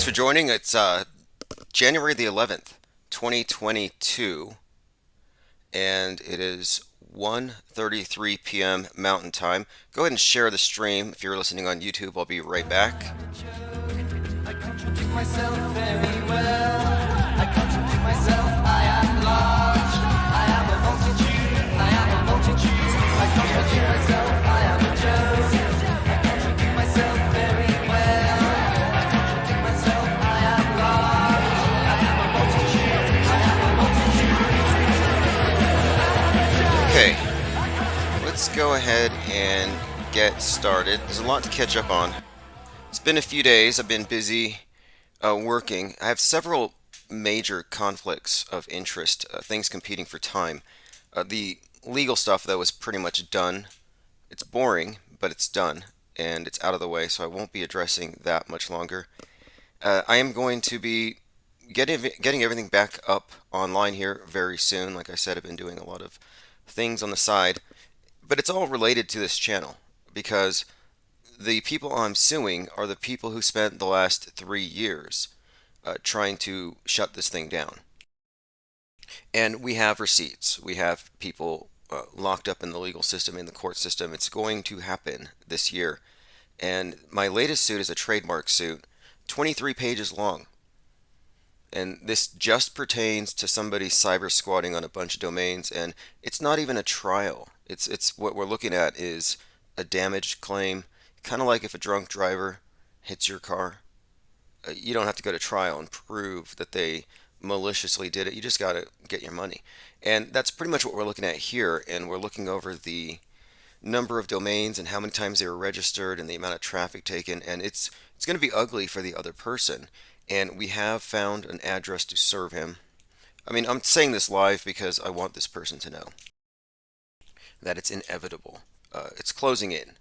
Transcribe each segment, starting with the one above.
for joining. It's January the 11th, 2022, and it is 1:33 p.m. Mountain Time. Go ahead and share the stream if you're listening on YouTube. I'll be right back. I contradict myself very well. I contradict myself. I am large. I am a multitude. I am a multitude. I contradict myself. I am a joke. I contradict myself very well. I contradict myself. I am large. I am a multitude. I am a multitude. Okay, let's go ahead and get started. There's a lot to catch up on. It's been a few days. I've been busy working. I have several major conflicts of interest, things competing for time. The legal stuff, though, is pretty much done. It's boring, but it's done, and it's out of the way, so I won't be addressing that much longer. I am going to be getting everything back up online here very soon. Like I said, I've been doing a lot of things on the side, but it's all related to this channel because the people I'm suing are the people who spent the last 3 years trying to shut this thing down. And we have receipts. We have people locked up in the legal system, in the court system. It's going to happen this year. And my latest suit is a trademark suit, 23 pages long. And this just pertains to somebody cyber squatting on a bunch of domains, and it's not even a trial. It's what we're looking at is a damage claim, kind of like if a drunk driver hits your car. You don't have to go to trial and prove that they maliciously did it. You just got to get your money. And that's pretty much what we're looking at here, and we're looking over the number of domains and how many times they were registered and the amount of traffic taken, and it's going to be ugly for the other person. And we have found an address to serve him. I mean, I'm saying this live because I want this person to know that it's inevitable. It's closing in.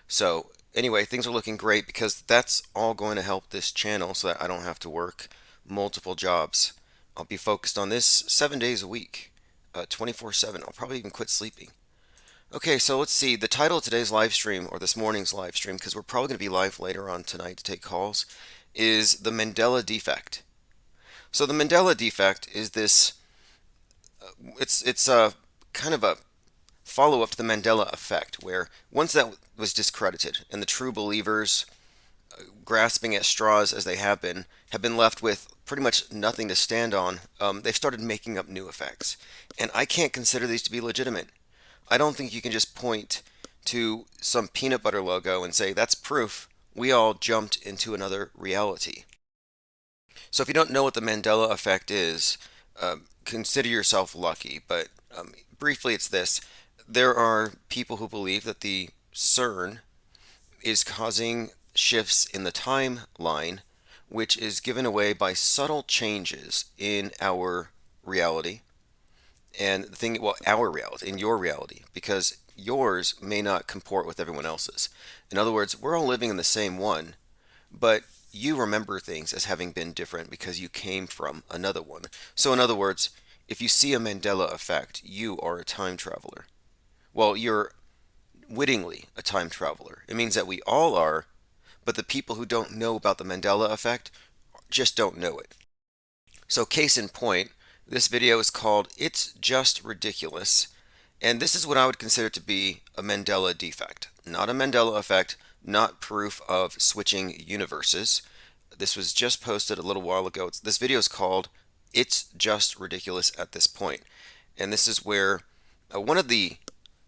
So anyway, things are looking great because that's all going to help this channel so that I don't have to work multiple jobs. I'll be focused on this 7 days a week, 24/7. I'll probably even quit sleeping. Okay, so let's see. The title of today's live stream, or this morning's live stream, because we're probably going to be live later on tonight to take calls, is the Mandela defect. So the Mandela defect is this. It's a kind of a follow up to the Mandela effect, where once that was discredited and the true believers, grasping at straws as they have been left with pretty much nothing to stand on, they've started making up new effects. And I can't consider these to be legitimate. I don't think you can just point to some peanut butter logo and say that's proof we all jumped into another reality. So if you don't know what the Mandela effect is, consider yourself lucky. But briefly, it's this. There are people who believe that the CERN is causing shifts in the timeline, which is given away by subtle changes in our reality. And the thing, well, our reality, in your reality, because yours may not comport with everyone else's. In other words, we're all living in the same one, but you remember things as having been different because you came from another one. So, in other words, if you see a Mandela effect, you are a time traveler. Well, you're wittingly a time traveler. It means that we all are, but the people who don't know about the Mandela effect just don't know it. So, case in point, this video is called It's Just Ridiculous, and this is what I would consider to be a Mandela defect. Not a Mandela effect, not proof of switching universes. This was just posted a little while ago. This video is called It's Just Ridiculous at this point. And this is where one of the,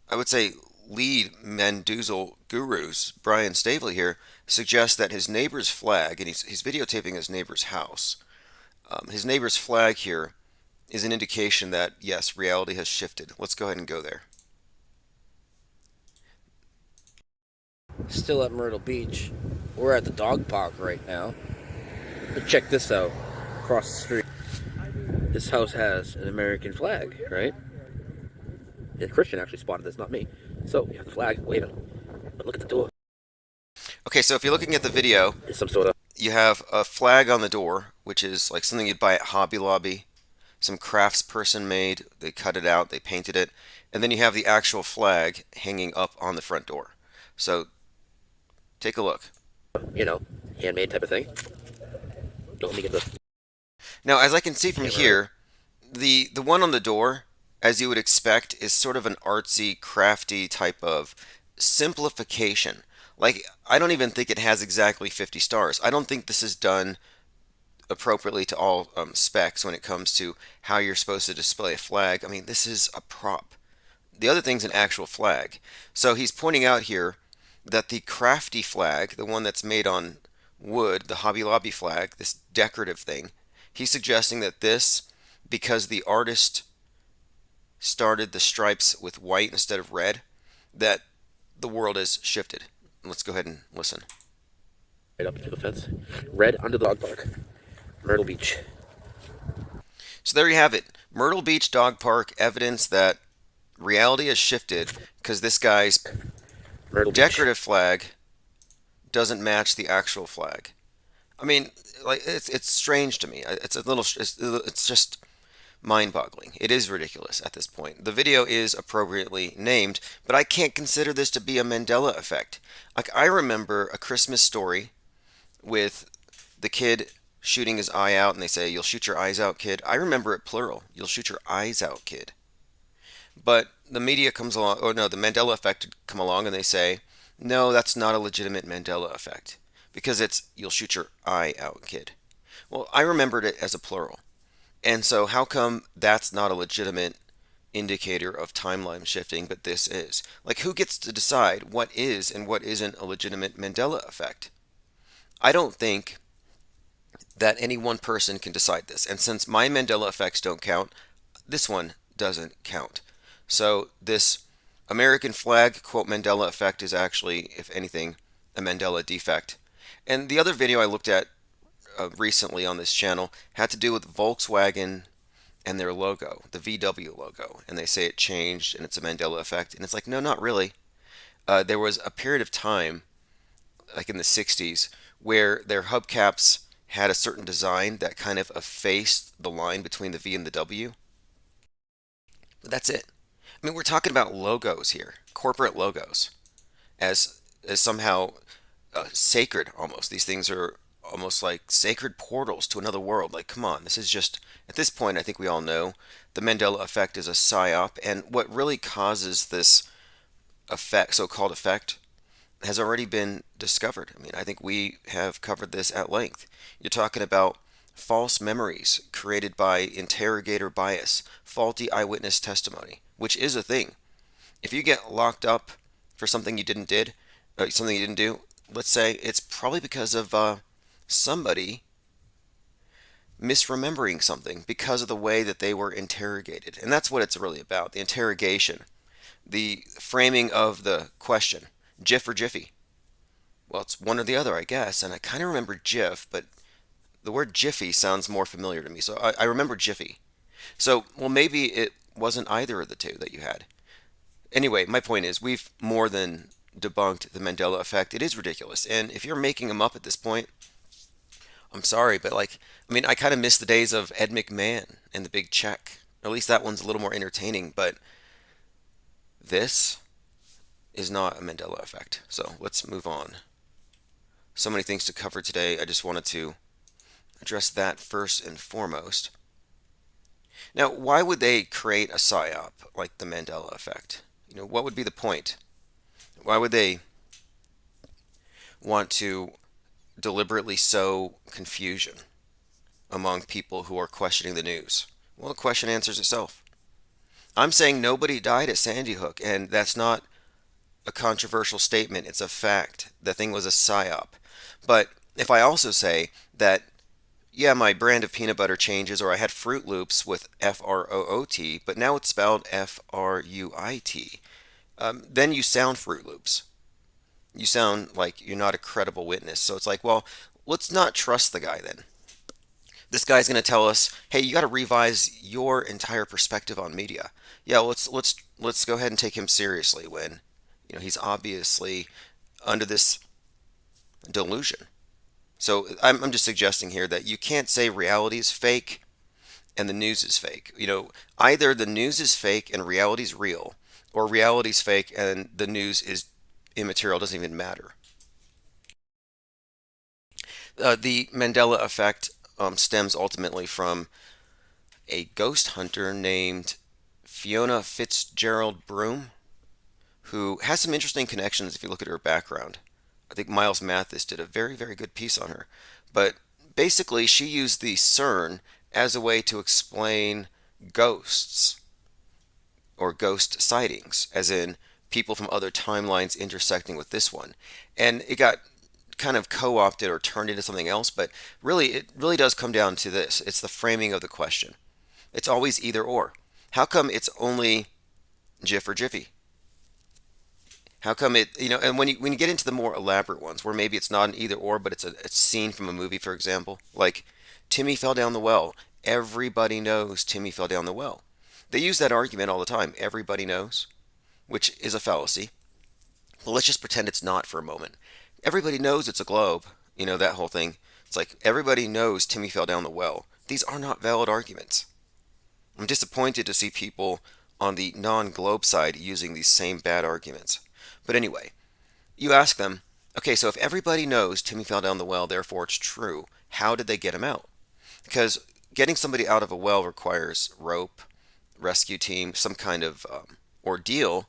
I would say, lead Mendoozle gurus, Brian Staveley here, suggests that his neighbor's flag, and he's videotaping his neighbor's house, his neighbor's flag here is an indication that, yes, reality has shifted. Let's go ahead and go there. Still at Myrtle Beach. We're at the dog park right now. But check this out. Across the street. This house has an American flag, right? Yeah, Christian actually spotted this, not me. So, you have the flag waving. But look at the door. Okay, so if you're looking at the video, There's some sort of... you have a flag on the door, which is like something you'd buy at Hobby Lobby. Some craftsperson made, they cut it out, they painted it, and then you have the actual flag hanging up on the front door. So take a look. handmade type of thing. Let me get this. Now, as I can see from Camera. here, the one on the door, as you would expect, is sort of an artsy, crafty type of simplification. Like, I don't even think it has exactly 50 stars. I don't think this is done appropriately to all specs when it comes to how you're supposed to display a flag. I mean, this is a prop. The other thing's an actual flag. So he's pointing out here that the crafty flag, the one that's made on wood, the Hobby Lobby flag, this decorative thing, he's suggesting that this, because the artist started the stripes with white instead of red, that the world has shifted. Let's go ahead and listen. Right up to the fence. Red under the dog park. Myrtle Beach. So there you have it. Myrtle Beach Dog Park, evidence that reality has shifted because this guy's Myrtle Beach. decorative flag doesn't match the actual flag. I mean, like it's strange to me. It's a little it's just mind-boggling. It is ridiculous at this point. The video is appropriately named, but I can't consider this to be a Mandela effect. Like, I remember A Christmas Story with the kid shooting his eye out and they say, "You'll shoot your eyes out, kid." I remember it plural. "You'll shoot your eyes out, kid." But the media comes along, or no, the Mandela effect come along and they say, "No, that's not a legitimate Mandela effect because it's 'you'll shoot your eye out, kid.'" Well, I remembered it as a plural. And so how come that's not a legitimate indicator of timeline shifting, but this is? Like, who gets to decide what is and what isn't a legitimate Mandela effect? I don't think that any one person can decide this. And since my Mandela effects don't count, this one doesn't count. So this American flag, quote, Mandela effect is actually, if anything, a Mandela defect. And the other video I looked at recently on this channel had to do with Volkswagen and their logo, the VW logo. And they say it changed and it's a Mandela effect. And it's like, no, not really. There was a period of time, like in the 60s, where their hubcaps had a certain design that kind of effaced the line between the V and the W. But that's it. I mean, we're talking about logos here, corporate logos, as somehow sacred almost. These things are almost like sacred portals to another world. Like, come on, this is just, at this point, I think we all know the Mandela effect is a psyop, and what really causes this effect, so-called effect, has already been discovered. I mean, I think we have covered this at length. You're talking about false memories created by interrogator bias, faulty eyewitness testimony, which is a thing. If you get locked up for something you didn't do, let's say it's probably because of somebody misremembering something because of the way that they were interrogated. And that's what it's really about, the interrogation, the framing of the question, Jif or Jiffy. Well, it's one or the other, I guess, and I kind of remember Jif, but the word Jiffy sounds more familiar to me, so I remember Jiffy. So, well, maybe it wasn't either of the two that you had. Anyway, my point is, we've more than debunked the Mandela effect. It is ridiculous, and if you're making them up at this point, I'm sorry, but like, I mean, I kind of miss the days of Ed McMahon and the Big Check. Or at least that one's a little more entertaining, but this is not a Mandela effect. So let's move on. So many things to cover today. I just wanted to address that first and foremost. Now, why would they create a psyop like the Mandela effect? You know, what would be the point? Why would they want to deliberately sow confusion among people who are questioning the news? Well, the question answers itself. I'm saying nobody died at Sandy Hook, and that's not a controversial statement. It's a fact. The thing was a psyop. But if I also say that, yeah, my brand of peanut butter changes, or I had Fruit Loops with F-R-O-O-T, but now it's spelled F-R-U-I-T, then you sound Fruit Loops. You sound like you're not a credible witness. So it's like, well, let's not trust the guy then. This guy's going to tell us, hey, you got to revise your entire perspective on media. Yeah, let's go ahead and take him seriously when, you know, he's obviously under this delusion. So I'm just suggesting here that you can't say reality is fake and the news is fake. You know, either the news is fake and reality is real, or reality is fake and the news is immaterial, doesn't even matter. The Mandela effect, stems ultimately from a ghost hunter named Fiona Fitzgerald Broom, who has some interesting connections if you look at her background. I think Miles Mathis did a very, very good piece on her. But basically, she used the CERN as a way to explain ghosts or ghost sightings, as in people from other timelines intersecting with this one. And it got kind of co-opted or turned into something else, but really it really does come down to this. It's the framing of the question. It's always either or. How come it's only Jif or Jiffy? How come it, and when you get into the more elaborate ones where maybe it's not an either or, but it's a scene from a movie, for example, like Timmy fell down the well. Everybody knows Timmy fell down the well. They use that argument all the time. Everybody knows, which is a fallacy. But let's just pretend it's not for a moment. Everybody knows it's a globe. That whole thing. It's like everybody knows Timmy fell down the well. These are not valid arguments. I'm disappointed to see people on the non-globe side using these same bad arguments. But anyway, you ask them, okay, so if everybody knows Timmy fell down the well, therefore it's true, how did they get him out? Because getting somebody out of a well requires rope, rescue team, some kind of ordeal,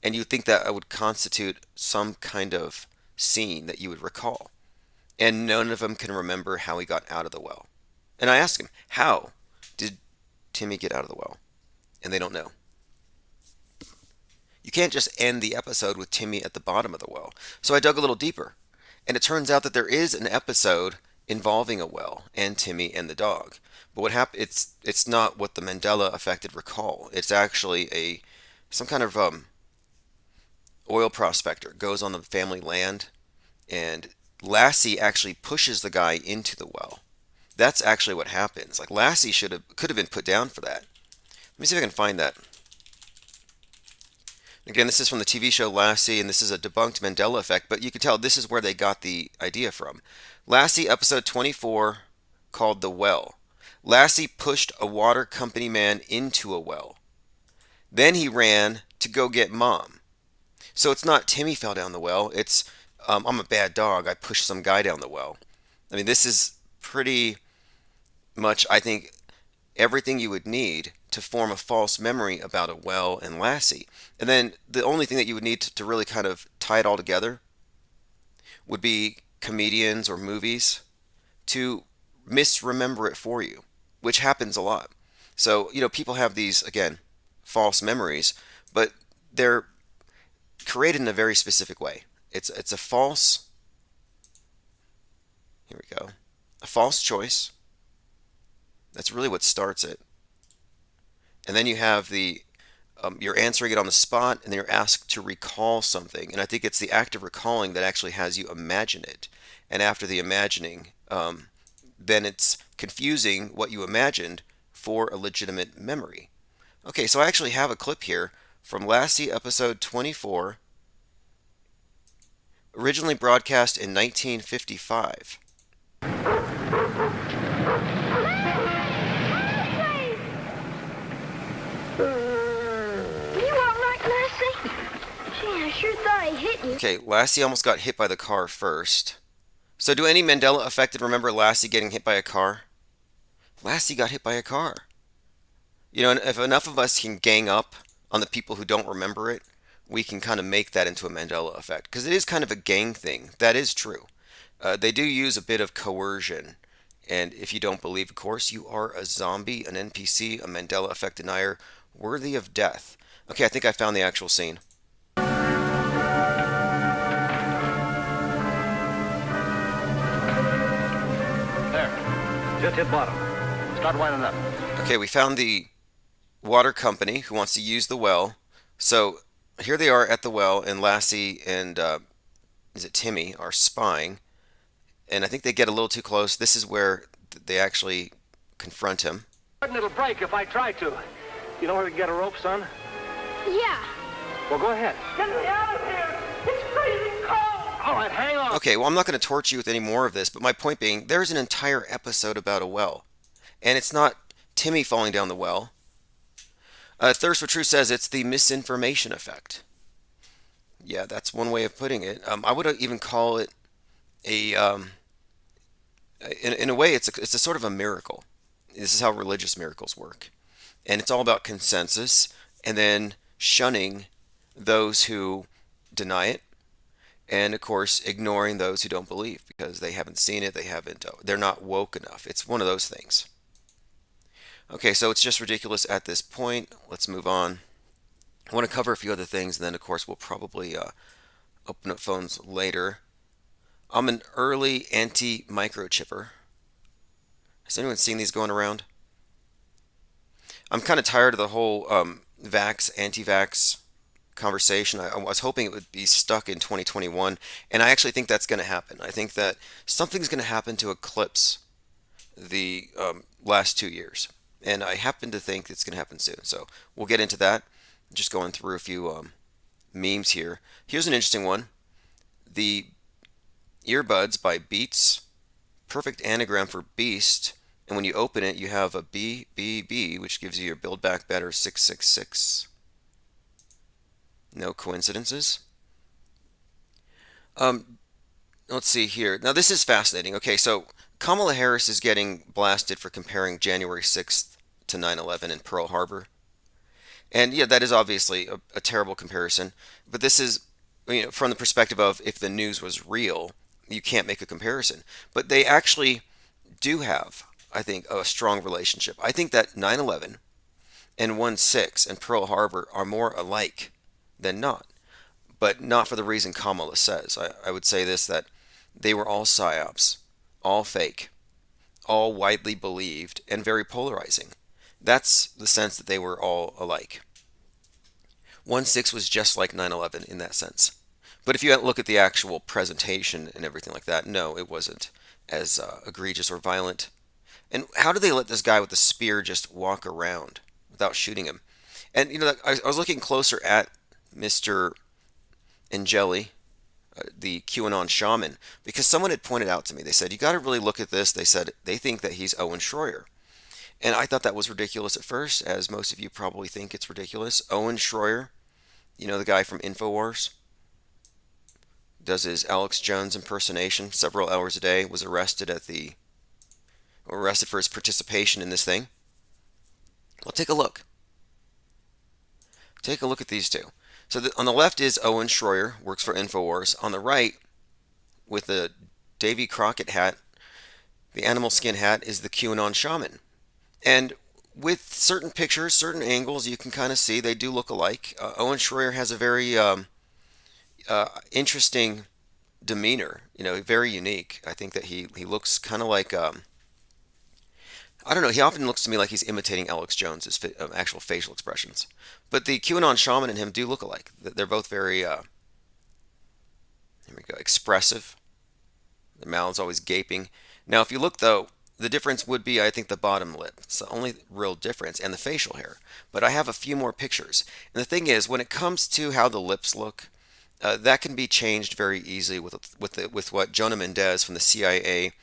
and you think that would constitute some kind of scene that you would recall. And none of them can remember how he got out of the well. And I ask him, how did Timmy get out of the well? And they don't know. You can't just end the episode with Timmy at the bottom of the well. So I dug a little deeper, and it turns out that there is an episode involving a well and Timmy and the dog. But what happened? It's not what the Mandela affected recall. It's actually some kind of oil prospector goes on the family land, and Lassie actually pushes the guy into the well. That's actually what happens. Like Lassie could have been put down for that. Let me see if I can find that. Again, this is from the TV show Lassie, and this is a debunked Mandela effect, but you can tell this is where they got the idea from. Lassie, episode 24, called The Well. Lassie pushed a water company man into a well. Then he ran to go get Mom. So it's not Timmy fell down the well, it's I'm a bad dog, I pushed some guy down the well. I mean, this is pretty much, I think, everything you would need to form a false memory about a well and Lassie. And then the only thing that you would need to really kind of tie it all together would be comedians or movies to misremember it for you, which happens a lot. So, people have these, again, false memories, but they're created in a very specific way. It's a false, here we go, a false choice. That's really what starts it. And then you have you're answering it on the spot, and then you're asked to recall something. And I think it's the act of recalling that actually has you imagine it. And after the imagining, then it's confusing what you imagined for a legitimate memory. Okay, so I actually have a clip here from Lassie episode 24, originally broadcast in 1955. I sure thought I hit you. Okay, Lassie almost got hit by the car first. So do any Mandela affected remember Lassie getting hit by a car? Lassie got hit by a car. And if enough of us can gang up on the people who don't remember it, we can kind of make that into a Mandela effect. Because it is kind of a gang thing. That is true. They do use a bit of coercion. And if you don't believe, of course, you are a zombie, an NPC, a Mandela effect denier, worthy of death. Okay, I think I found the actual scene. Just hit bottom. Start winding up. Okay, we found the water company who wants to use the well. So here they are at the well, and Lassie and is it Timmy are spying. And I think they get a little too close. This is where they actually confront him. It'll break if I try to. You know where we can get a rope, son? Yeah. Well, go ahead. Get me out of here! It's freezing cold! All right, hang on. Okay, well, I'm not going to torture you with any more of this, but my point being, there's an entire episode about a well. And it's not Timmy falling down the well. Thirst for Truth says it's the misinformation effect. Yeah, that's one way of putting it. I would even call it a In a way, it's a sort of a miracle. This is how religious miracles work. And it's all about consensus and then shunning those who deny it, and of course ignoring those who don't believe because they haven't seen it, they're not woke enough. It's one of those things. Okay, so it's just ridiculous at this point. Let's move on. I want to cover a few other things, and then of course we'll probably open up phones later. I'm an early anti-microchipper. Has anyone seen these going around? I'm kind of tired of the whole anti-vax conversation. I was hoping it would be stuck in 2021, and I actually think that's going to happen. I think that something's going to happen to eclipse the last 2 years, and I happen to think it's going to happen soon. So we'll get into that. Just going through a few memes here. Here's an interesting one. The earbuds by Beats, perfect anagram for beast. And when you open it, you have a BBB, which gives you your Build Back Better 666. No coincidences. Let's see here. Now this is fascinating. Okay, so Kamala Harris is getting blasted for comparing January 6th to 9/11 in Pearl Harbor. And yeah, that is obviously a terrible comparison. But this is, from the perspective of if the news was real, you can't make a comparison. But they actually do have, I think, a strong relationship. I think that 9/11 and 1/6 and Pearl Harbor are more alike than not, but not for the reason Kamala says. I would say this, that they were all psyops, all fake, all widely believed, and very polarizing. That's the sense that they were all alike. 1/6 was just like 9/11 in that sense. But if you look at the actual presentation and everything like that, no, it wasn't as egregious or violent. And how did they let this guy with the spear just walk around without shooting him? And I was looking closer at Mr. Angeli, the QAnon shaman, because someone had pointed out to me. They said, you got to really look at this. They said they think that he's Owen Schroyer. And I thought that was ridiculous at first, as most of you probably think it's ridiculous. Owen Schroyer, the guy from InfoWars, does his Alex Jones impersonation several hours a day, was arrested for his participation in this thing. Well, take a look. Take a look at these two. So on the left is Owen Schroyer, works for InfoWars. On the right, with the Davy Crockett hat, the animal skin hat, is the QAnon shaman. And with certain pictures, certain angles, you can kind of see they do look alike. Owen Schroyer has a very interesting demeanor, very unique. I think that he looks kind of like, I don't know, he often looks to me like he's imitating Alex Jones's actual facial expressions. But the QAnon shaman and him do look alike. They're both very, here we go, expressive. Their mouths always gaping. Now, if you look, though, the difference would be, I think, the bottom lip. It's the only real difference, and the facial hair. But I have a few more pictures. And the thing is, when it comes to how the lips look, that can be changed very easily with what Jonah Mendez from the CIA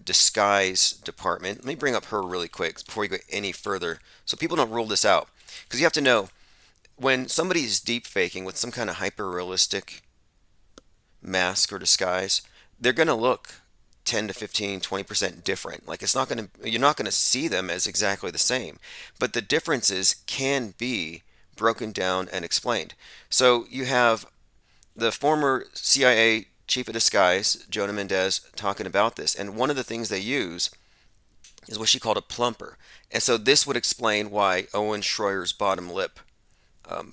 disguise department. Let me bring up her really quick before we go any further, so people don't rule this out. Because you have to know, when somebody's deep faking with some kind of hyper realistic mask or disguise, they're going to look 10 to 15, 20% different. Like you're not going to see them as exactly the same, but the differences can be broken down and explained. So you have the former CIA chief of disguise, Jonah Mendez, talking about this, and one of the things they use is what she called a plumper. And so this would explain why Owen Schroyer's bottom lip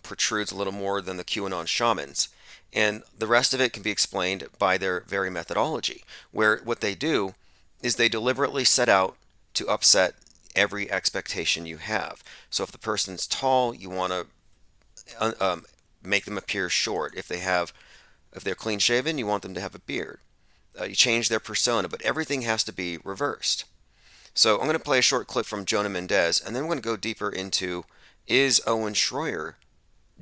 protrudes a little more than the QAnon shamans. And the rest of it can be explained by their very methodology, where what they do is they deliberately set out to upset every expectation you have. So if the person's tall, you want to make them appear short. If they're clean shaven, you want them to have a beard. You change their persona, but everything has to be reversed. So I'm going to play a short clip from Jonah Mendez, and then we're going to go deeper into, is Owen Schroyer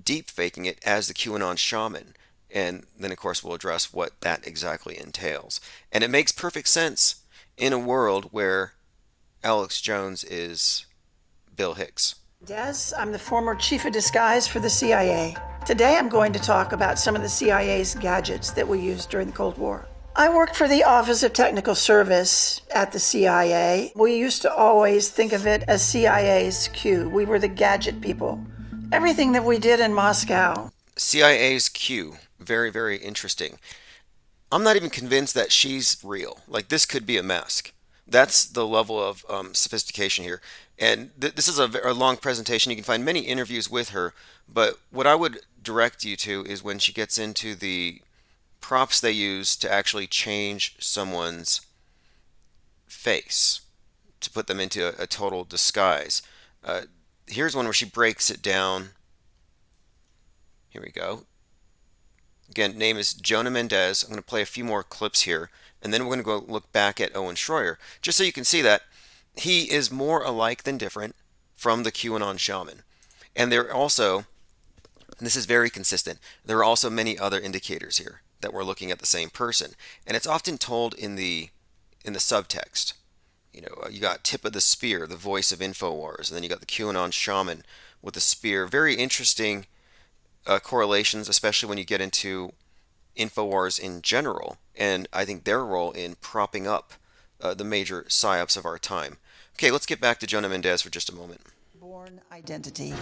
deep faking it as the QAnon shaman? And then, of course, we'll address what that exactly entails. And it makes perfect sense in a world where Alex Jones is Bill Hicks. Des, I'm the former chief of disguise for the CIA. Today I'm going to talk about some of the CIA's gadgets that we used during the Cold War. I worked for the Office of Technical Service at the CIA. We used to always think of it as CIA's Q. We were the gadget people. Everything that we did in Moscow. CIA's Q. Very, very interesting. I'm not even convinced that she's real. Like, this could be a mask. That's the level of sophistication here. And this is a long presentation. You can find many interviews with her. But what I would direct you to is when she gets into the props they use to actually change someone's face, to put them into a total disguise. Here's one where she breaks it down. Here we go. Again, name is Jonah Mendez. I'm going to play a few more clips here, and then we're going to go look back at Owen Schroyer, just so you can see that he is more alike than different from the QAnon shaman. And there are also, and this is very consistent, there are also many other indicators here that we're looking at the same person. And it's often told in the subtext. You know, you got tip of the spear, the voice of InfoWars, and then you got the QAnon shaman with the spear. Very interesting correlations, especially when you get into InfoWars in general, and I think their role in propping up the major psyops of our time. Okay, let's get back to Jonah Mendez for just a moment. Born identity.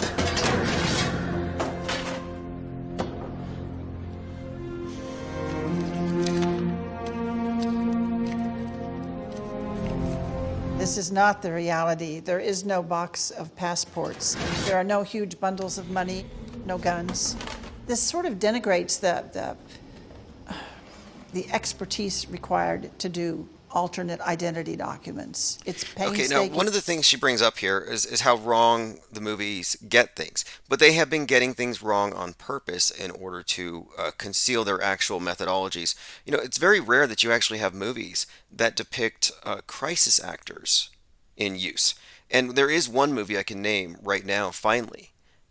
This is not the reality. There is no box of passports. There are no huge bundles of money, no guns. This sort of denigrates the expertise required to do alternate identity documents. It's painstaking. Okay, now one of the things she brings up here is how wrong the movies get things. But they have been getting things wrong on purpose in order to conceal their actual methodologies. You know, it's very rare that you actually have movies that depict crisis actors in use. And there is one movie I can name right now, finally.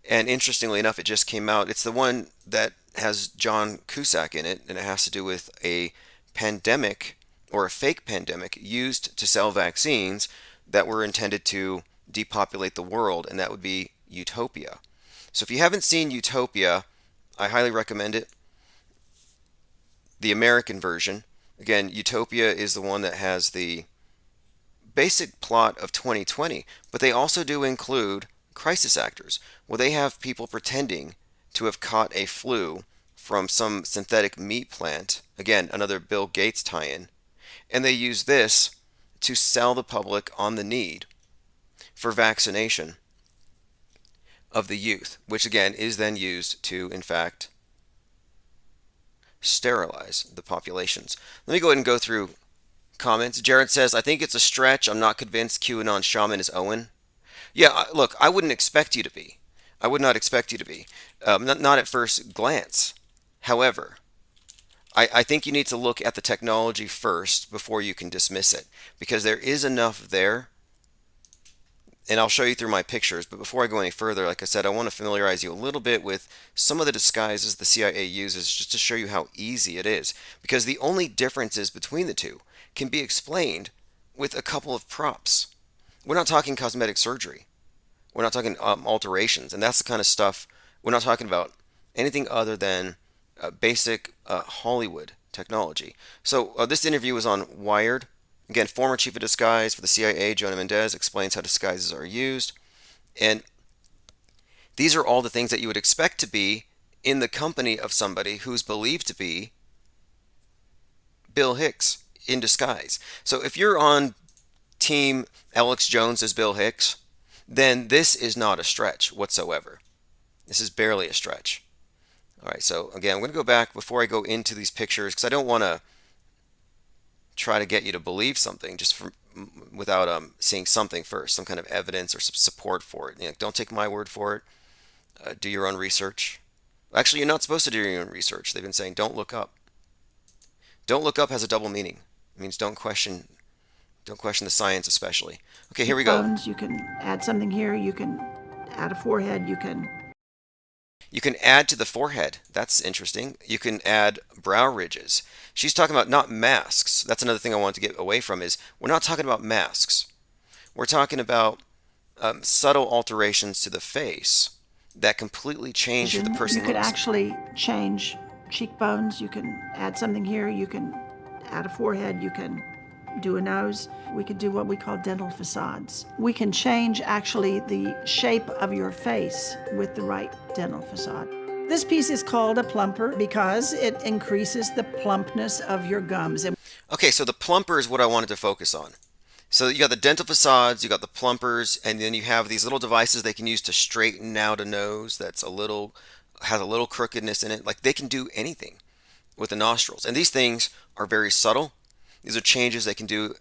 And interestingly enough, it just came out. It's the one that has John Cusack in it, and it has to do with a pandemic or a fake pandemic used to sell vaccines that were intended to depopulate the world, and that would be Utopia. So if you haven't seen Utopia, I highly recommend it. The American version. Again, Utopia is the one that has the basic plot of 2020, but they also do include crisis actors, where they have people pretending to have caught a flu from some synthetic meat plant. Again, another Bill Gates tie-in. And they use this to sell the public on the need for vaccination of the youth, which again is then used to, in fact, sterilize the populations. Let me go ahead and go through comments. Jared says, I think it's a stretch. I'm not convinced QAnon shaman is Owen. Yeah, look, I wouldn't expect you to be. I would not expect you to be. Not at first glance. However, I think you need to look at the technology first before you can dismiss it, because there is enough there, and I'll show you through my pictures. But before I go any further, like I said, I want to familiarize you a little bit with some of the disguises the CIA uses, just to show you how easy it is, because the only differences between the two can be explained with a couple of props. We're not talking cosmetic surgery. We're not talking alterations, and that's the kind of stuff. We're not talking about anything other than basic Hollywood technology. So this interview was on Wired. Again, former chief of disguise for the CIA, Jonah Mendez, explains how disguises are used. And these are all the things that you would expect to be in the company of somebody who's believed to be Bill Hicks in disguise. So if you're on team Alex Jones as Bill Hicks, then this is not a stretch whatsoever. This is barely a stretch. All right, so again, I'm going to go back before I go into these pictures, because I don't want to try to get you to believe something just without seeing something first, some kind of evidence or some support for it. You know, don't take my word for it. Do your own research. Actually, you're not supposed to do your own research. They've been saying don't look up. Don't look up has a double meaning. It means don't question the science, especially. Okay, here we go. Bones, you can add something here. You can add a forehead. You can add to the forehead. That's interesting. You can add brow ridges. She's talking about not masks. That's another thing I want to get away from is we're not talking about masks. We're talking about subtle alterations to the face that completely change who the person You could looks. actually change cheekbones. You can add something here. You can add a forehead, you can do a nose. We could do what we call dental facades. We can change actually the shape of your face with the right dental facade. This piece is called a plumper because it increases the plumpness of your gums. Okay, so the plumper is what I wanted to focus on. So you got the dental facades, you got the plumpers, and then you have these little devices they can use to straighten out a nose that's has a little crookedness in it. Like they can do anything with the nostrils. And these things are very subtle. These are changes they can do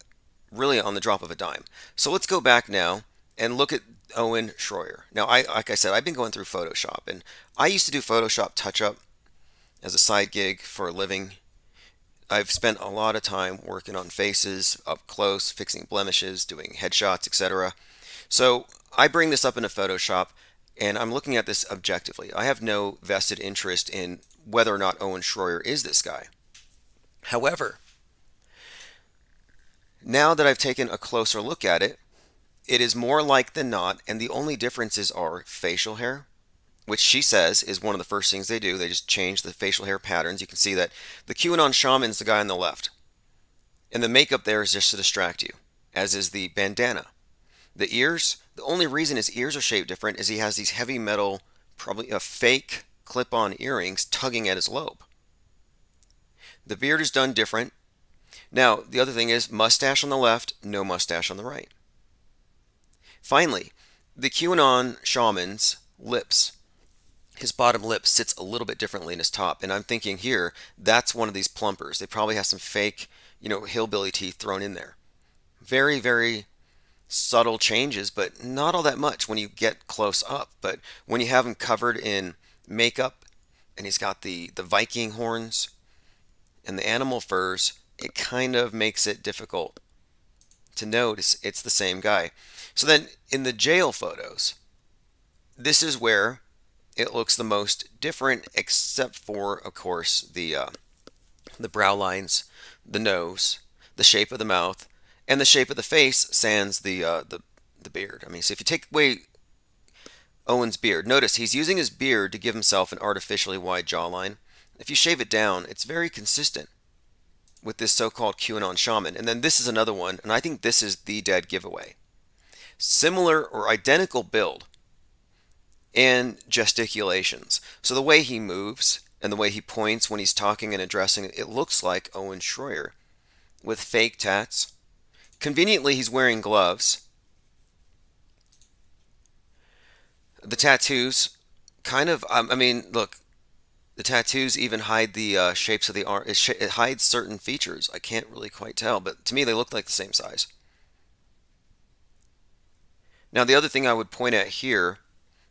really on the drop of a dime. So let's go back now and look at Owen Schroyer. Now, like I said, I've been going through Photoshop, and I used to do Photoshop touch-up as a side gig for a living. I've spent a lot of time working on faces up close, fixing blemishes, doing headshots, etc. So I bring this up into Photoshop, and I'm looking at this objectively. I have no vested interest in whether or not Owen Schroyer is this guy. However, now that I've taken a closer look at it, it is more like than not, and the only differences are facial hair, which she says is one of the first things they do. They just change the facial hair patterns. You can see that the QAnon shaman's the guy on the left. And the makeup there is just to distract you, as is the bandana. The ears, the only reason his ears are shaped different is he has these heavy metal, probably a fake clip-on earrings tugging at his lobe. The beard is done different. Now, the other thing is mustache on the left, no mustache on the right. Finally, the QAnon shaman's lips. His bottom lip sits a little bit differently in his top, and I'm thinking here that's one of these plumpers. They probably have some fake, hillbilly teeth thrown in there. Very, very subtle changes, but not all that much when you get close up. But when you have him covered in makeup, and he's got the Viking horns and the animal furs, it kind of makes it difficult to notice it's the same guy. So then in the jail photos, this is where it looks the most different, except for, of course, the brow lines, the nose, the shape of the mouth, and the shape of the face, sans the beard. I mean, so if you take away Owen's beard, notice he's using his beard to give himself an artificially wide jawline. If you shave it down, it's very consistent with this so-called QAnon shaman. And then this is another one, and I think this is the dead giveaway. Similar or identical build and gesticulations. So the way he moves and the way he points when he's talking and addressing it looks like Owen Schroyer with fake tats. Conveniently, he's wearing gloves. The tattoos kind of, look, the tattoos even hide the shapes of the arm. It hides certain features. I can't really quite tell, but to me they look like the same size. Now, the other thing I would point at here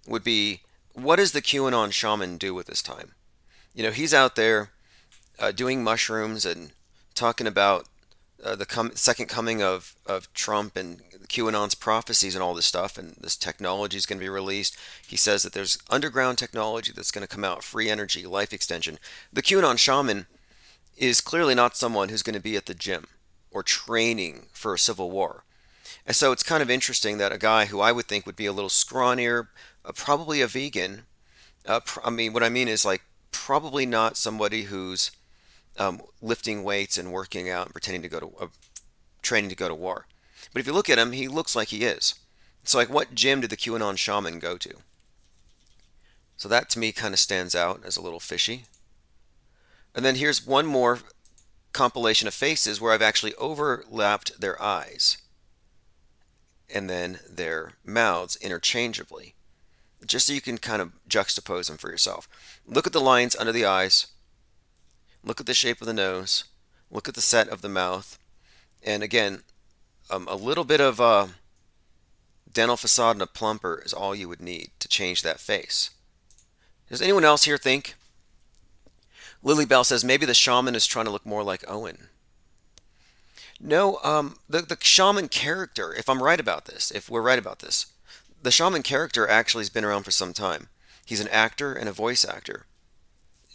would be, what does the QAnon shaman do with his time? He's out there doing mushrooms and talking about the second coming of Trump and QAnon's prophecies and all this stuff, and this technology is going to be released. He says that there's underground technology that's going to come out, free energy, life extension. The QAnon shaman is clearly not someone who's going to be at the gym or training for a civil war. And so it's kind of interesting that a guy who I would think would be a little scrawnier, probably a vegan, what I mean is like probably not somebody who's lifting weights and working out and pretending to go to training to go to war. But if you look at him, he looks like he is. So like, what gym did the QAnon shaman go to? So that to me kind of stands out as a little fishy. And then here's one more compilation of faces where I've actually overlapped their eyes and then their mouths interchangeably, just so you can kind of juxtapose them for yourself. Look at the lines under the eyes. Look at the shape of the nose. Look at the set of the mouth. And again, a little bit of a dental facade and a plumper is all you would need to change that face. Does anyone else here think? Lily Bell says maybe the shaman is trying to look more like Owen. No, the shaman character, if I'm right about this, if we're right about this, the shaman character actually has been around for some time. He's an actor and a voice actor.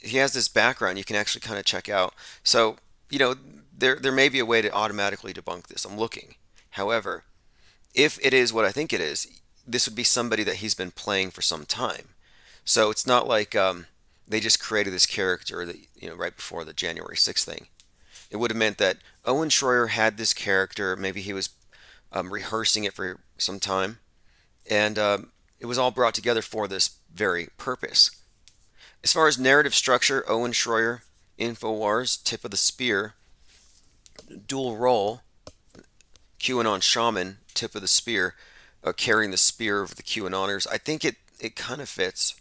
He has this background you can actually kind of check out. So, there may be a way to automatically debunk this. I'm looking. However, if it is what I think it is, this would be somebody that he's been playing for some time. So it's not like they just created this character that right before the January 6th thing. It would have meant that Owen Schroyer had this character. Maybe he was rehearsing it for some time, and it was all brought together for this very purpose. As far as narrative structure, Owen Schroyer, InfoWars, tip of the spear, dual role, QAnon shaman, tip of the spear, carrying the spear of the QAnoners. I think it kind of fits.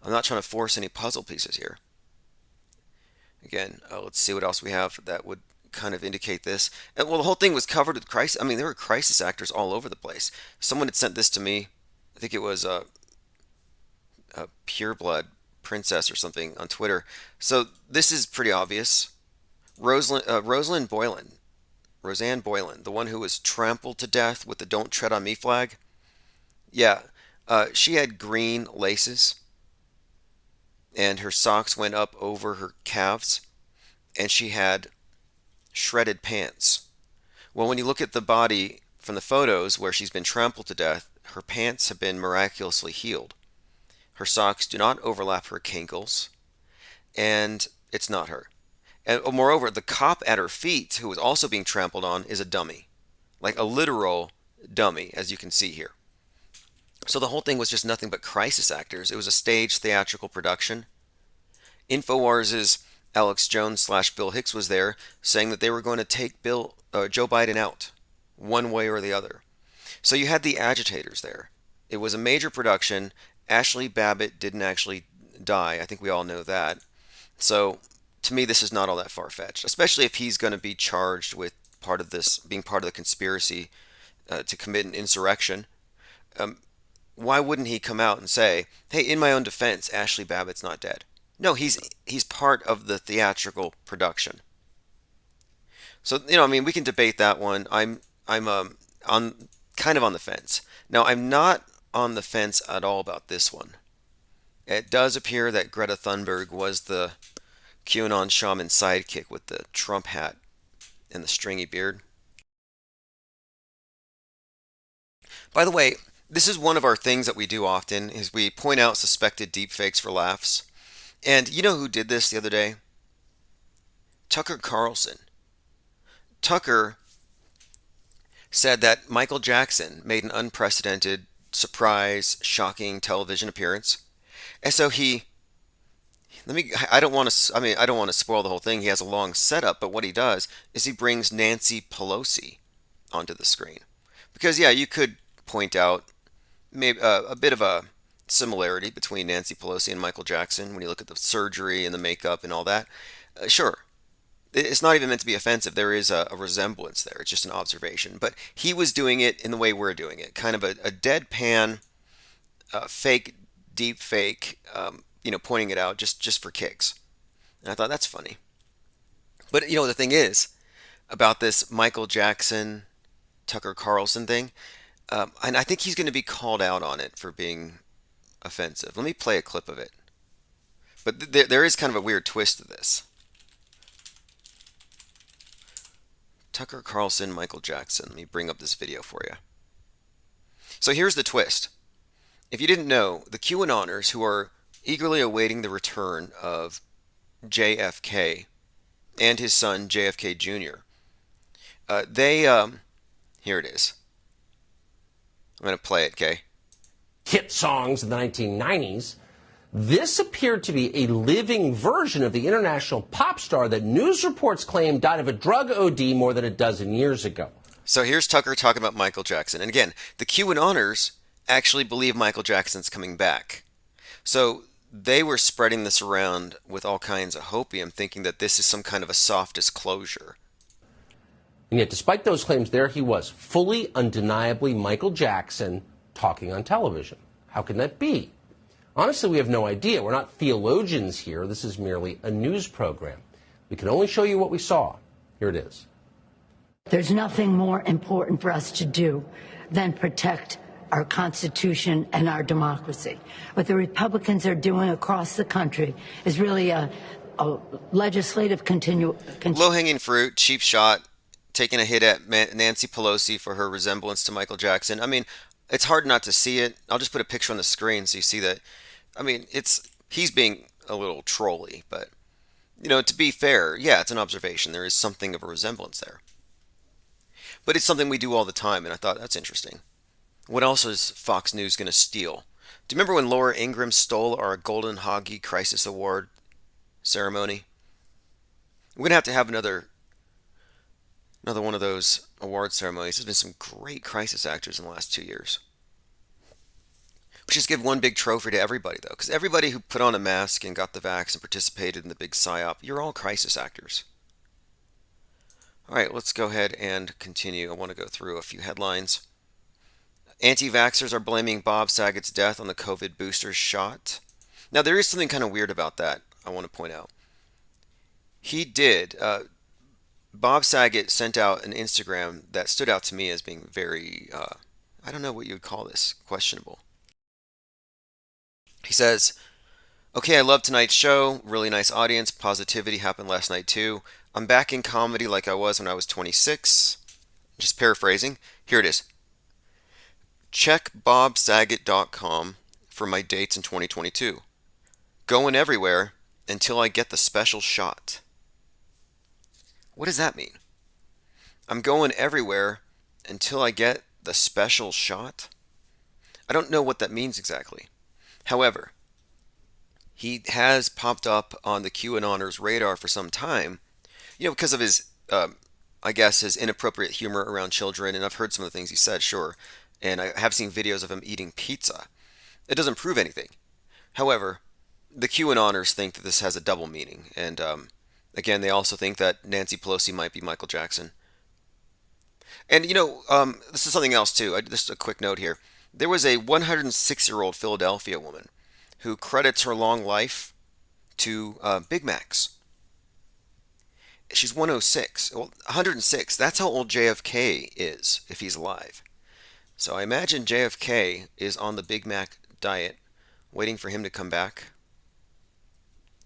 I'm not trying to force any puzzle pieces here. Again, let's see what else we have that would kind of indicate this. And, well, the whole thing was covered with crisis. I mean, there were crisis actors all over the place. Someone had sent this to me. I think it was a Pureblood Princess or something on Twitter. So this is pretty obvious. Rosanne Boylan, the one who was trampled to death with the "Don't Tread on Me" flag. Yeah, she had green laces, and her socks went up over her calves, and she had shredded pants. Well, when you look at the body from the photos where she's been trampled to death, her pants have been miraculously healed. Her socks do not overlap her cankles, and it's not her. And moreover, the cop at her feet, who was also being trampled on, is a dummy. Like a literal dummy, as you can see here. So the whole thing was just nothing but crisis actors. It was a staged theatrical production. InfoWars' Alex Jones / Bill Hicks was there, saying that they were going to take Joe Biden out, one way or the other. So you had the agitators there. It was a major production. Ashley Babbitt didn't actually die. I think we all know that. So to me, this is not all that far-fetched, especially if he's going to be charged with being part of the conspiracy to commit an insurrection. Why wouldn't he come out and say, hey, in my own defense, Ashley Babbitt's not dead? No, he's part of the theatrical production. So, I mean, we can debate that one. I'm on kind of on the fence. Now, I'm not on the fence at all about this one. It does appear that Greta Thunberg was the QAnon shaman sidekick with the Trump hat and the stringy beard. By the way, this is one of our things that we do often, is we point out suspected deepfakes for laughs. And you know who did this the other day? Tucker Carlson. Tucker said that Michael Jackson made an unprecedented, surprise, shocking television appearance. And so I don't want to spoil the whole thing. He has a long setup, but what he does is he brings Nancy Pelosi onto the screen. Because, yeah, you could point out maybe a bit of a similarity between Nancy Pelosi and Michael Jackson when you look at the surgery and the makeup and all that. Sure. It's not even meant to be offensive. There is a resemblance there. It's just an observation. But he was doing it in the way we're doing it. Kind of a deadpan, fake, deep fake, pointing it out just for kicks. And I thought, that's funny. But, the thing is, about this Michael Jackson, Tucker Carlson thing, and I think he's going to be called out on it for being offensive. Let me play a clip of it. But there is kind of a weird twist to this. Tucker Carlson, Michael Jackson. Let me bring up this video for you. So here's the twist. If you didn't know, the QAnoners who are eagerly awaiting the return of JFK and his son JFK Jr., here it is. I'm going to play it, okay? Hit songs in the 1990s, this appeared to be a living version of the international pop star that news reports claim died of a drug OD more than a dozen years ago. So here's Tucker talking about Michael Jackson. And again, the QAnoners actually believe Michael Jackson's coming back. So they were spreading this around with all kinds of hopium, thinking that this is some kind of a soft disclosure. And yet, despite those claims, there he was, fully, undeniably Michael Jackson, talking on television. How can that be? Honestly, we have no idea. We're not theologians here. This is merely a news program. We can only show you what we saw. Here it is. There's nothing more important for us to do than protect our Constitution and our democracy. What the Republicans are doing across the country is really a legislative low-hanging fruit, cheap shot, taking a hit at Nancy Pelosi for her resemblance to Michael Jackson. I mean, it's hard not to see it. I'll just put a picture on the screen so you see that. I mean, he's being a little trolly, but To be fair, yeah, it's an observation. There is something of a resemblance there. But it's something we do all the time, and I thought that's interesting. What else is Fox News going to steal? Do you remember when Laura Ingraham stole our Golden Hoggy Crisis Award ceremony? We're going to have another one of those award ceremonies. There's been some great crisis actors in the last 2 years. We should just give one big trophy to everybody, though, because everybody who put on a mask and got the vax and participated in the big psyop, you're all crisis actors. All right, let's go ahead and continue. I want to go through a few headlines. Anti-vaxxers are blaming Bob Saget's death on the COVID booster shot. Now, there is something kind of weird about that, I want to point out. Bob Saget sent out an Instagram that stood out to me as being very, I don't know what you would call this, questionable. He says, "Okay, I love tonight's show. Really nice audience. Positivity happened last night too. I'm back in comedy like I was when I was 26. Just paraphrasing. Here it is. Check bobsaget.com for my dates in 2022. Going everywhere until I get the special shot." What does that mean? I'm going everywhere until I get the special shot? I don't know what that means exactly. However, he has popped up on the QAnoners radar for some time, because of his, I guess, his inappropriate humor around children, and I've heard some of the things he said, sure, and I have seen videos of him eating pizza. It doesn't prove anything. However, the QAnoners think that this has a double meaning, and again, they also think that Nancy Pelosi might be Michael Jackson. And this is something else too. Just a quick note here. There was a 106-year-old Philadelphia woman who credits her long life to Big Macs. She's 106. Well, 106. That's how old JFK is, if he's alive. So I imagine JFK is on the Big Mac diet, waiting for him to come back.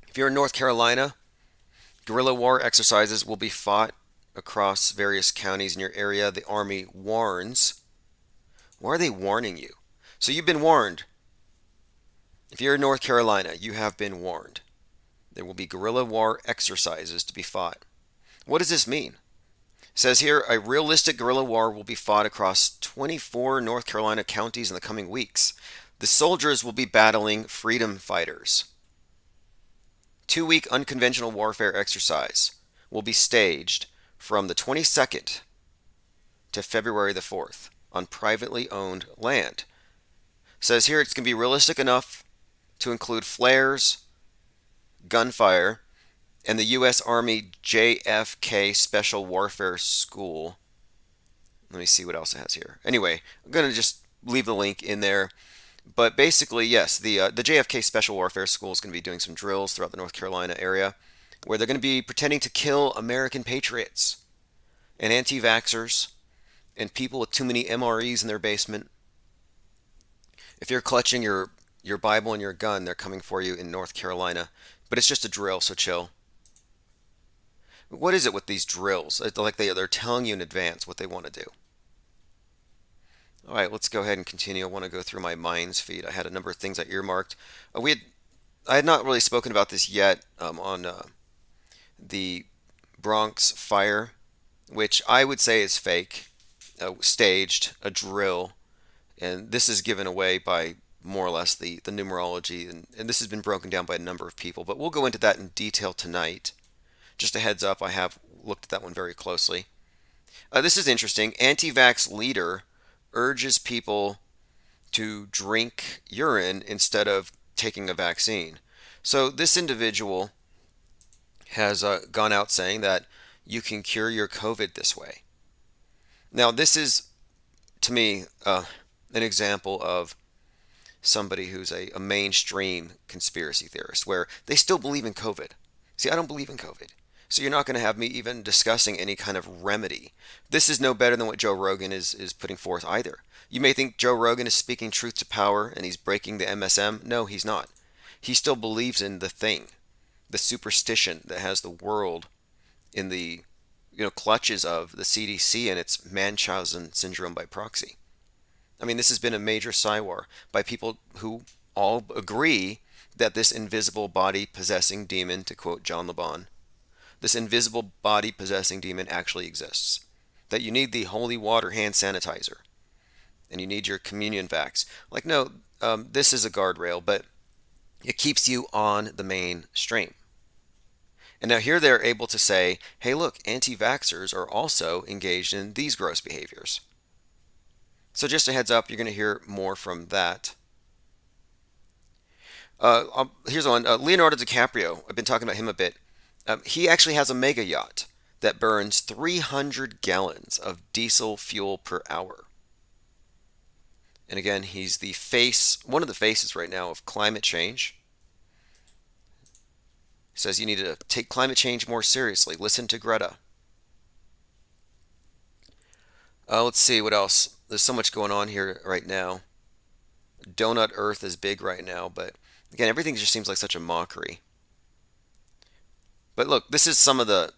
If you're in North Carolina, guerrilla war exercises will be fought across various counties in your area. The Army warns. Why are they warning you? So you've been warned. If you're in North Carolina, you have been warned. There will be guerrilla war exercises to be fought. What does this mean? It says here, a realistic guerrilla war will be fought across 24 North Carolina counties in the coming weeks. The soldiers will be battling freedom fighters. 2-week unconventional warfare exercise will be staged from the 22nd to February the 4th on privately owned land. It says here it's going to be realistic enough to include flares, gunfire, and the U.S. Army JFK Special Warfare School. Let me see what else it has here. Anyway, I'm going to just leave the link in there. But basically, yes, the JFK Special Warfare School is going to be doing some drills throughout the North Carolina area where they're going to be pretending to kill American patriots and anti-vaxxers and people with too many MREs in their basement. If you're clutching your Bible and your gun, they're coming for you in North Carolina. But it's just a drill, so chill. What is it with these drills? It's like they're telling you in advance what they want to do. All right, let's go ahead and continue. I want to go through my Minds feed. I had a number of things I earmarked. I had not really spoken about this yet on the Bronx fire, which I would say is fake, staged, a drill, and this is given away by more or less the numerology, and this has been broken down by a number of people, but we'll go into that in detail tonight. Just a heads up, I have looked at that one very closely. This is interesting. Anti-vax leader urges people to drink urine instead of taking a vaccine. So this individual has gone out saying that you can cure your COVID this way. Now, this is, to me, an example of somebody who's a mainstream conspiracy theorist, where they still believe in COVID. See, I don't believe in COVID. So you're not going to have me even discussing any kind of remedy. This is no better than what Joe Rogan is putting forth either. You may think Joe Rogan is speaking truth to power and he's breaking the MSM. No, he's not. He still believes in the thing, the superstition that has the world in the clutches of the CDC and its Munchausen syndrome by proxy. I mean, this has been a major psy war by people who all agree that this invisible body possessing demon, to quote John LeBon, this invisible body possessing demon actually exists. That you need the holy water hand sanitizer and you need your communion vax. Like, no, this is a guardrail, but it keeps you on the mainstream. And now here they're able to say, hey, look, anti-vaxxers are also engaged in these gross behaviors. So just a heads up, you're going to hear more from that. Here's one. Leonardo DiCaprio. I've been talking about him a bit. He actually has a mega yacht that burns 300 gallons of diesel fuel per hour. And again, he's the face, one of the faces right now of climate change. He says you need to take climate change more seriously. Listen to Greta. Let's see what else. There's so much going on here right now. Donut Earth is big right now, but again, everything just seems like such a mockery. But look, this is some of the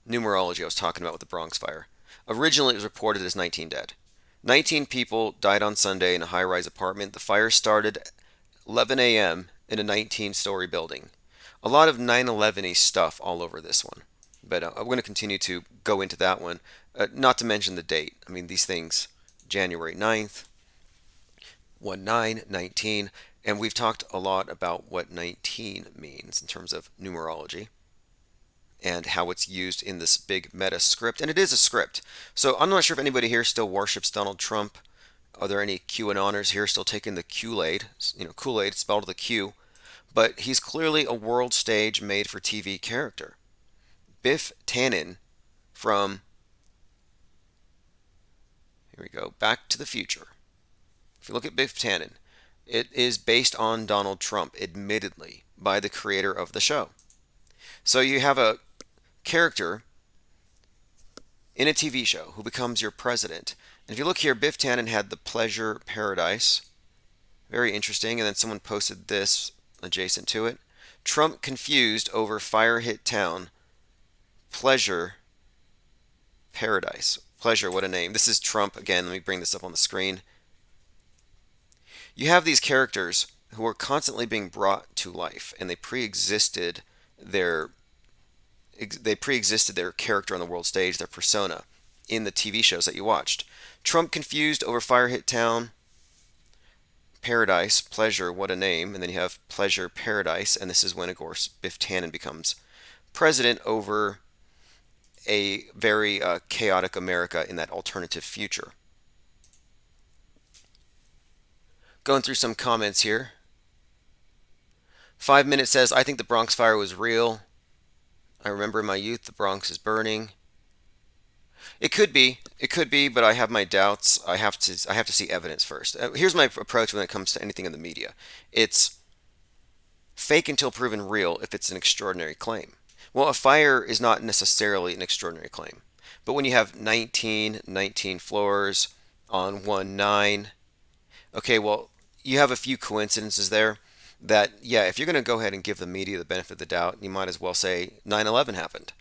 numerology I was talking about with the Bronx fire. Originally, it was reported as 19 dead. 19 people died on Sunday in a high-rise apartment. The fire started 11 a.m. in a 19-story building. A lot of 9/11-y stuff all over this one. But I'm going to continue to go into that one. Not to mention the date. I mean, these things, January 9th, 1919, and we've talked a lot about what 19 means in terms of numerology and how it's used in this big meta script. And it is a script. So I'm not sure if anybody here still worships Donald Trump. Are there any QAnoners here still taking the Kool-Aid? You know, Kool-Aid spelled with a Q. But he's clearly a world stage made for TV character. Biff Tannen from, here we go, Back to the Future. If you look at Biff Tannen, it is based on Donald Trump, admittedly, by the creator of the show. So you have a character in a TV show who becomes your president. And if you look here, Biff Tannen had the Pleasure Paradise. Very interesting. And then someone posted this adjacent to it. Trump confused over fire hit town. Pleasure Paradise. Pleasure, what a name. This is Trump again. Let me bring this up on the screen. You have these characters who are constantly being brought to life, and they pre-existed their character on the world stage, their persona, in the TV shows that you watched. Trump confused over fire hit town. Paradise, Pleasure, what a name. And then you have Pleasure Paradise, and this is when, of course, Biff Tannen becomes president over a very chaotic America in that alternative future. Going through some comments here. 5 Minutes says, I think the Bronx fire was real. I remember in my youth the Bronx is burning. It could be, but I have my doubts. I have to see evidence first. Here's my approach when it comes to anything in the media. It's fake until proven real if it's an extraordinary claim. Well, a fire is not necessarily an extraordinary claim. But when you have 19 floors on 1/9, okay, well, you have a few coincidences there that, yeah, if you're going to go ahead and give the media the benefit of the doubt, you might as well say 9/11 happened.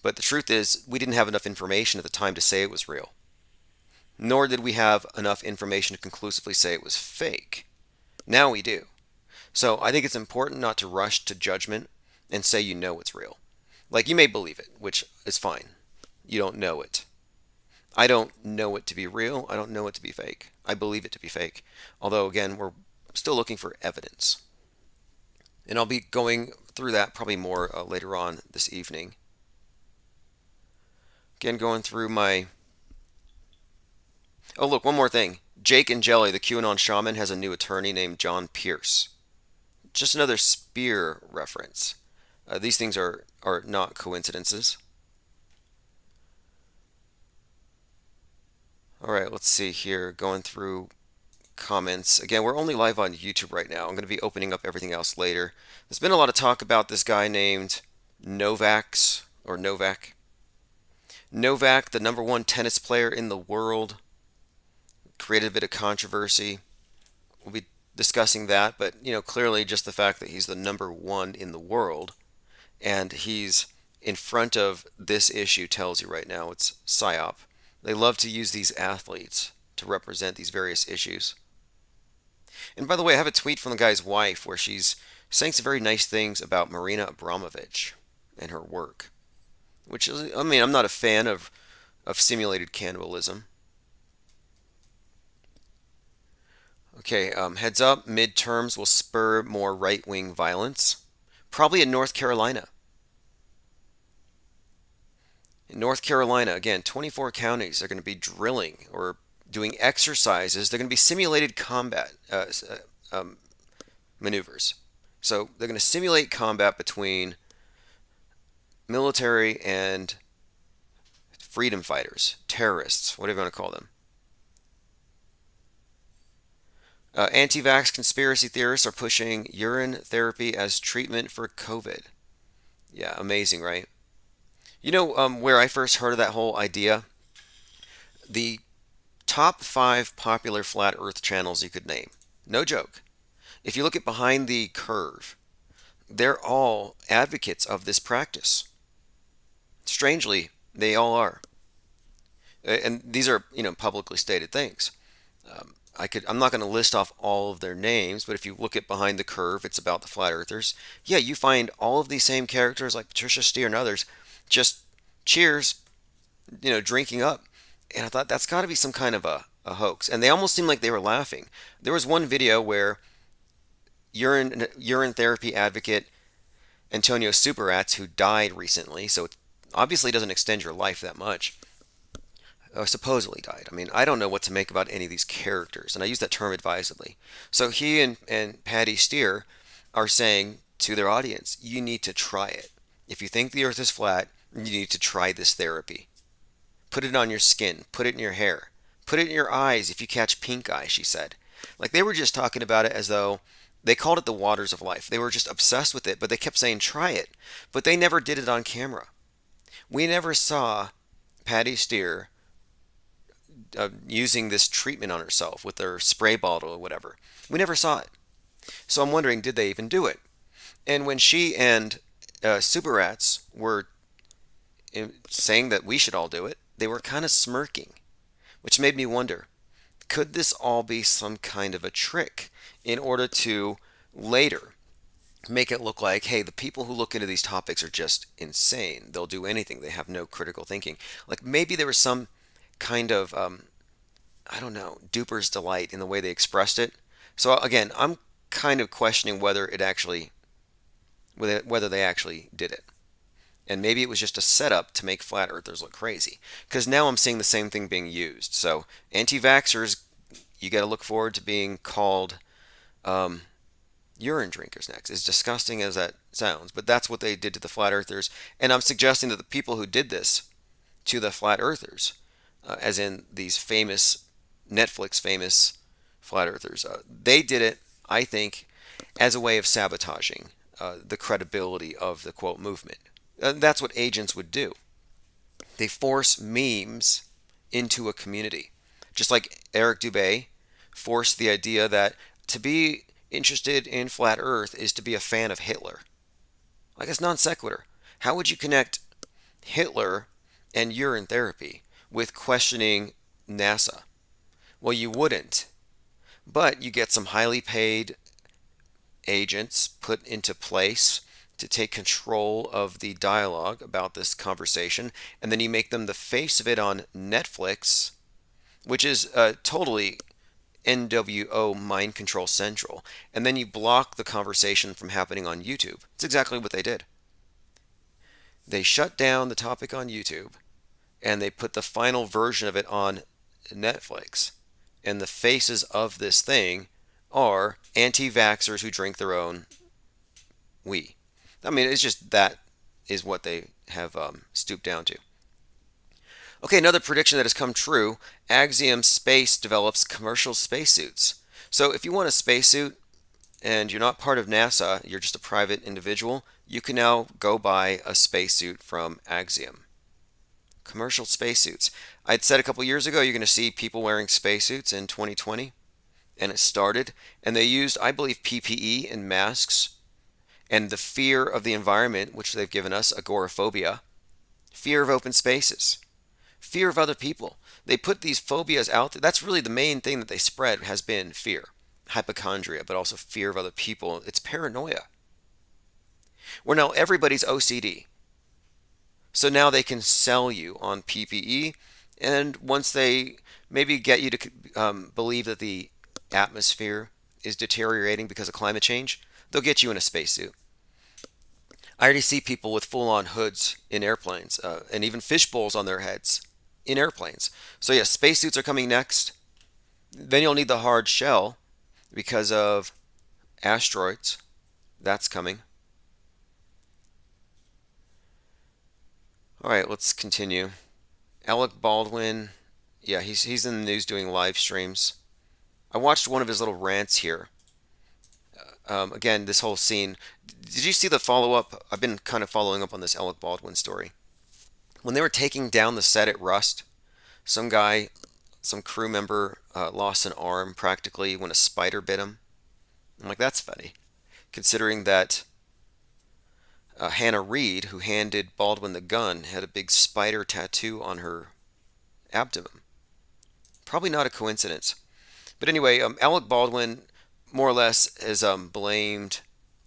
But the truth is, we didn't have enough information at the time to say it was real. Nor did we have enough information to conclusively say it was fake. Now we do. So I think it's important not to rush to judgment and say you know it's real. Like, you may believe it, which is fine. You don't know it. I don't know it to be real. I don't know it to be fake. I believe it to be fake. Although, again, we're still looking for evidence. And I'll be going through that probably more later on this evening. Again, going through my... Oh, look, one more thing. Jake and Jelly, the QAnon shaman, has a new attorney named John Pierce. Just another Spear reference. These things are not coincidences. Alright, let's see here. Going through comments. Again, we're only live on YouTube right now. I'm going to be opening up everything else later. There's been a lot of talk about this guy named Novak. Novak, the #1 tennis player in the world, created a bit of controversy. We'll be discussing that, but clearly just the fact that he's the #1 in the world and he's in front of this issue tells you right now it's PSYOP. They love to use these athletes to represent these various issues. And by the way, I have a tweet from the guy's wife where she's saying some very nice things about Marina Abramovich and her work, which is, I mean, I'm not a fan of simulated cannibalism. Okay, heads up, midterms will spur more right-wing violence, probably in North Carolina. In North Carolina, again, 24 counties are going to be drilling or doing exercises. They're going to be simulated combat maneuvers. So they're going to simulate combat between military and freedom fighters, terrorists, whatever you want to call them. Anti-vax conspiracy theorists are pushing urine therapy as treatment for COVID. Yeah, amazing, right? You know where I first heard of that whole idea? The top 5 popular flat earth channels you could name. No joke. If you look at Behind the Curve, they're all advocates of this practice. Strangely, they all are. And these are, publicly stated things. I'm not going to list off all of their names, but if you look at Behind the Curve, it's about the flat earthers. Yeah, you find all of these same characters like Patricia Steere and others, just cheers, drinking up. And I thought that's got to be some kind of a hoax. And they almost seemed like they were laughing. There was one video where urine therapy advocate Antonio Superatz, who died recently, so it obviously doesn't extend your life that much, supposedly died. I mean, I don't know what to make about any of these characters, and I use that term advisedly. So he and Patty Steere are saying to their audience, you need to try it. If you think the earth is flat, you need to try this therapy. Put it on your skin. Put it in your hair. Put it in your eyes if you catch pink eye, she said. Like they were just talking about it as though they called it the waters of life. They were just obsessed with it, but they kept saying, try it. But they never did it on camera. We never saw Patty Steere using this treatment on herself with their spray bottle or whatever. We never saw it. So I'm wondering, did they even do it? And when she and Superatz were saying that we should all do it, they were kind of smirking, which made me wonder, could this all be some kind of a trick in order to later make it look like, hey, the people who look into these topics are just insane. They'll do anything. They have no critical thinking. Like maybe there was some kind of, I don't know, duper's delight in the way they expressed it. So again, I'm kind of questioning whether they actually did it. And maybe it was just a setup to make flat earthers look crazy. Because now I'm seeing the same thing being used. So anti-vaxxers, you got to look forward to being called urine drinkers next. As disgusting as that sounds, but that's what they did to the flat earthers. And I'm suggesting that the people who did this to the flat earthers, as in these Netflix famous flat earthers, they did it, I think, as a way of sabotaging the credibility of the quote movement. That's what agents would do. They force memes into a community. Just like Eric Dubay forced the idea that to be interested in flat earth is to be a fan of Hitler. Like it's non sequitur. How would you connect Hitler and urine therapy with questioning NASA? Well, you wouldn't. But you get some highly paid agents put into place to take control of the dialogue about this conversation, and then you make them the face of it on Netflix, which is totally NWO Mind Control Central, and then you block the conversation from happening on YouTube. It's exactly what they did. They shut down the topic on YouTube, and they put the final version of it on Netflix, and the faces of this thing are anti-vaxxers who drink their own wee. I mean, it's just that is what they have stooped down to. Okay, another prediction that has come true. Axiom Space develops commercial spacesuits. So if you want a spacesuit and you're not part of NASA, you're just a private individual, you can now go buy a spacesuit from Axiom. Commercial spacesuits. I'd said a couple years ago you're going to see people wearing spacesuits in 2020, and it started. And they used, I believe, PPE and masks and the fear of the environment, which they've given us, agoraphobia, fear of open spaces, fear of other people. They put these phobias out there. That's really the main thing that they spread, has been fear. hypochondria, but also fear of other people. It's paranoia. Where now everybody's OCD. So now they can sell you on PPE, and once they maybe get you to believe that the atmosphere is deteriorating because of climate change, they'll get you in a spacesuit. I already see people with full-on hoods in airplanes, and even fish bowls on their heads in airplanes. So yeah, spacesuits are coming next. Then you'll need the hard shell because of asteroids. That's coming. All right, let's continue. Alec Baldwin, yeah, he's in the news doing live streams. I watched one of his little rants here. Again, this whole scene. Did you see the follow-up? I've been kind of following up on this Alec Baldwin story. When they were taking down the set at Rust, some guy, some crew member lost an arm practically when a spider bit him. I'm like, that's funny, considering that Hannah Reid, who handed Baldwin the gun, had a big spider tattoo on her abdomen. Probably not a coincidence. But anyway, Alec Baldwin more or less has blamed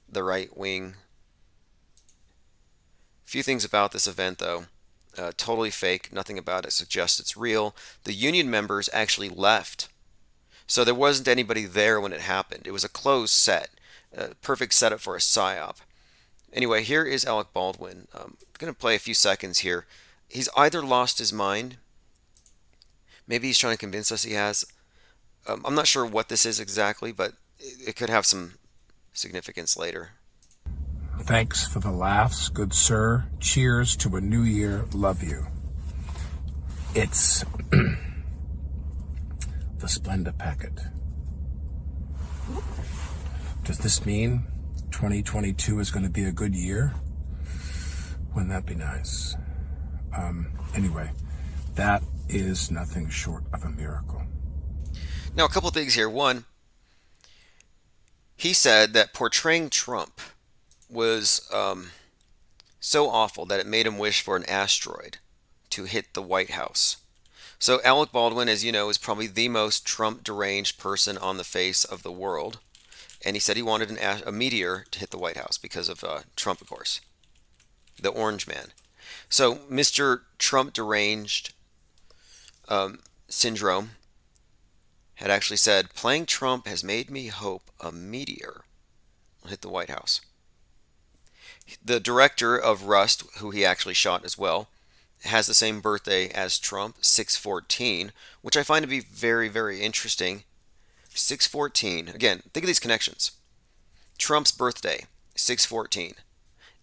the right wing. Few things about this event, though. Totally fake. Nothing about it suggests it's real. The union members actually left. So there wasn't anybody there when it happened. It was a closed set. Perfect setup for a psyop. Anyway, here is Alec Baldwin. I'm going to play a few seconds here. He's either lost his mind. Maybe he's trying to convince us he has. I'm not sure what this is exactly, but it could have some significance later. Thanks for the laughs, good sir. Cheers to a new year. Love you. It's the Splenda packet. Does this mean 2022 is going to be a good year? Wouldn't that be nice? Anyway, that is nothing short of a miracle. Now, a couple things here. One, he said that portraying Trump was so awful that it made him wish for an asteroid to hit the White House. So Alec Baldwin, as you know, is probably the most Trump-deranged person on the face of the world. And he said he wanted a meteor to hit the White House because of Trump, of course. The Orange Man. So Mr. Trump-deranged syndrome had actually said, playing Trump has made me hope a meteor will hit the White House. The director of Rust, who he actually shot as well, has the same birthday as Trump, 6/14, which I find to be very, very interesting. 6/14. Again, think of these connections. Trump's birthday, 6/14.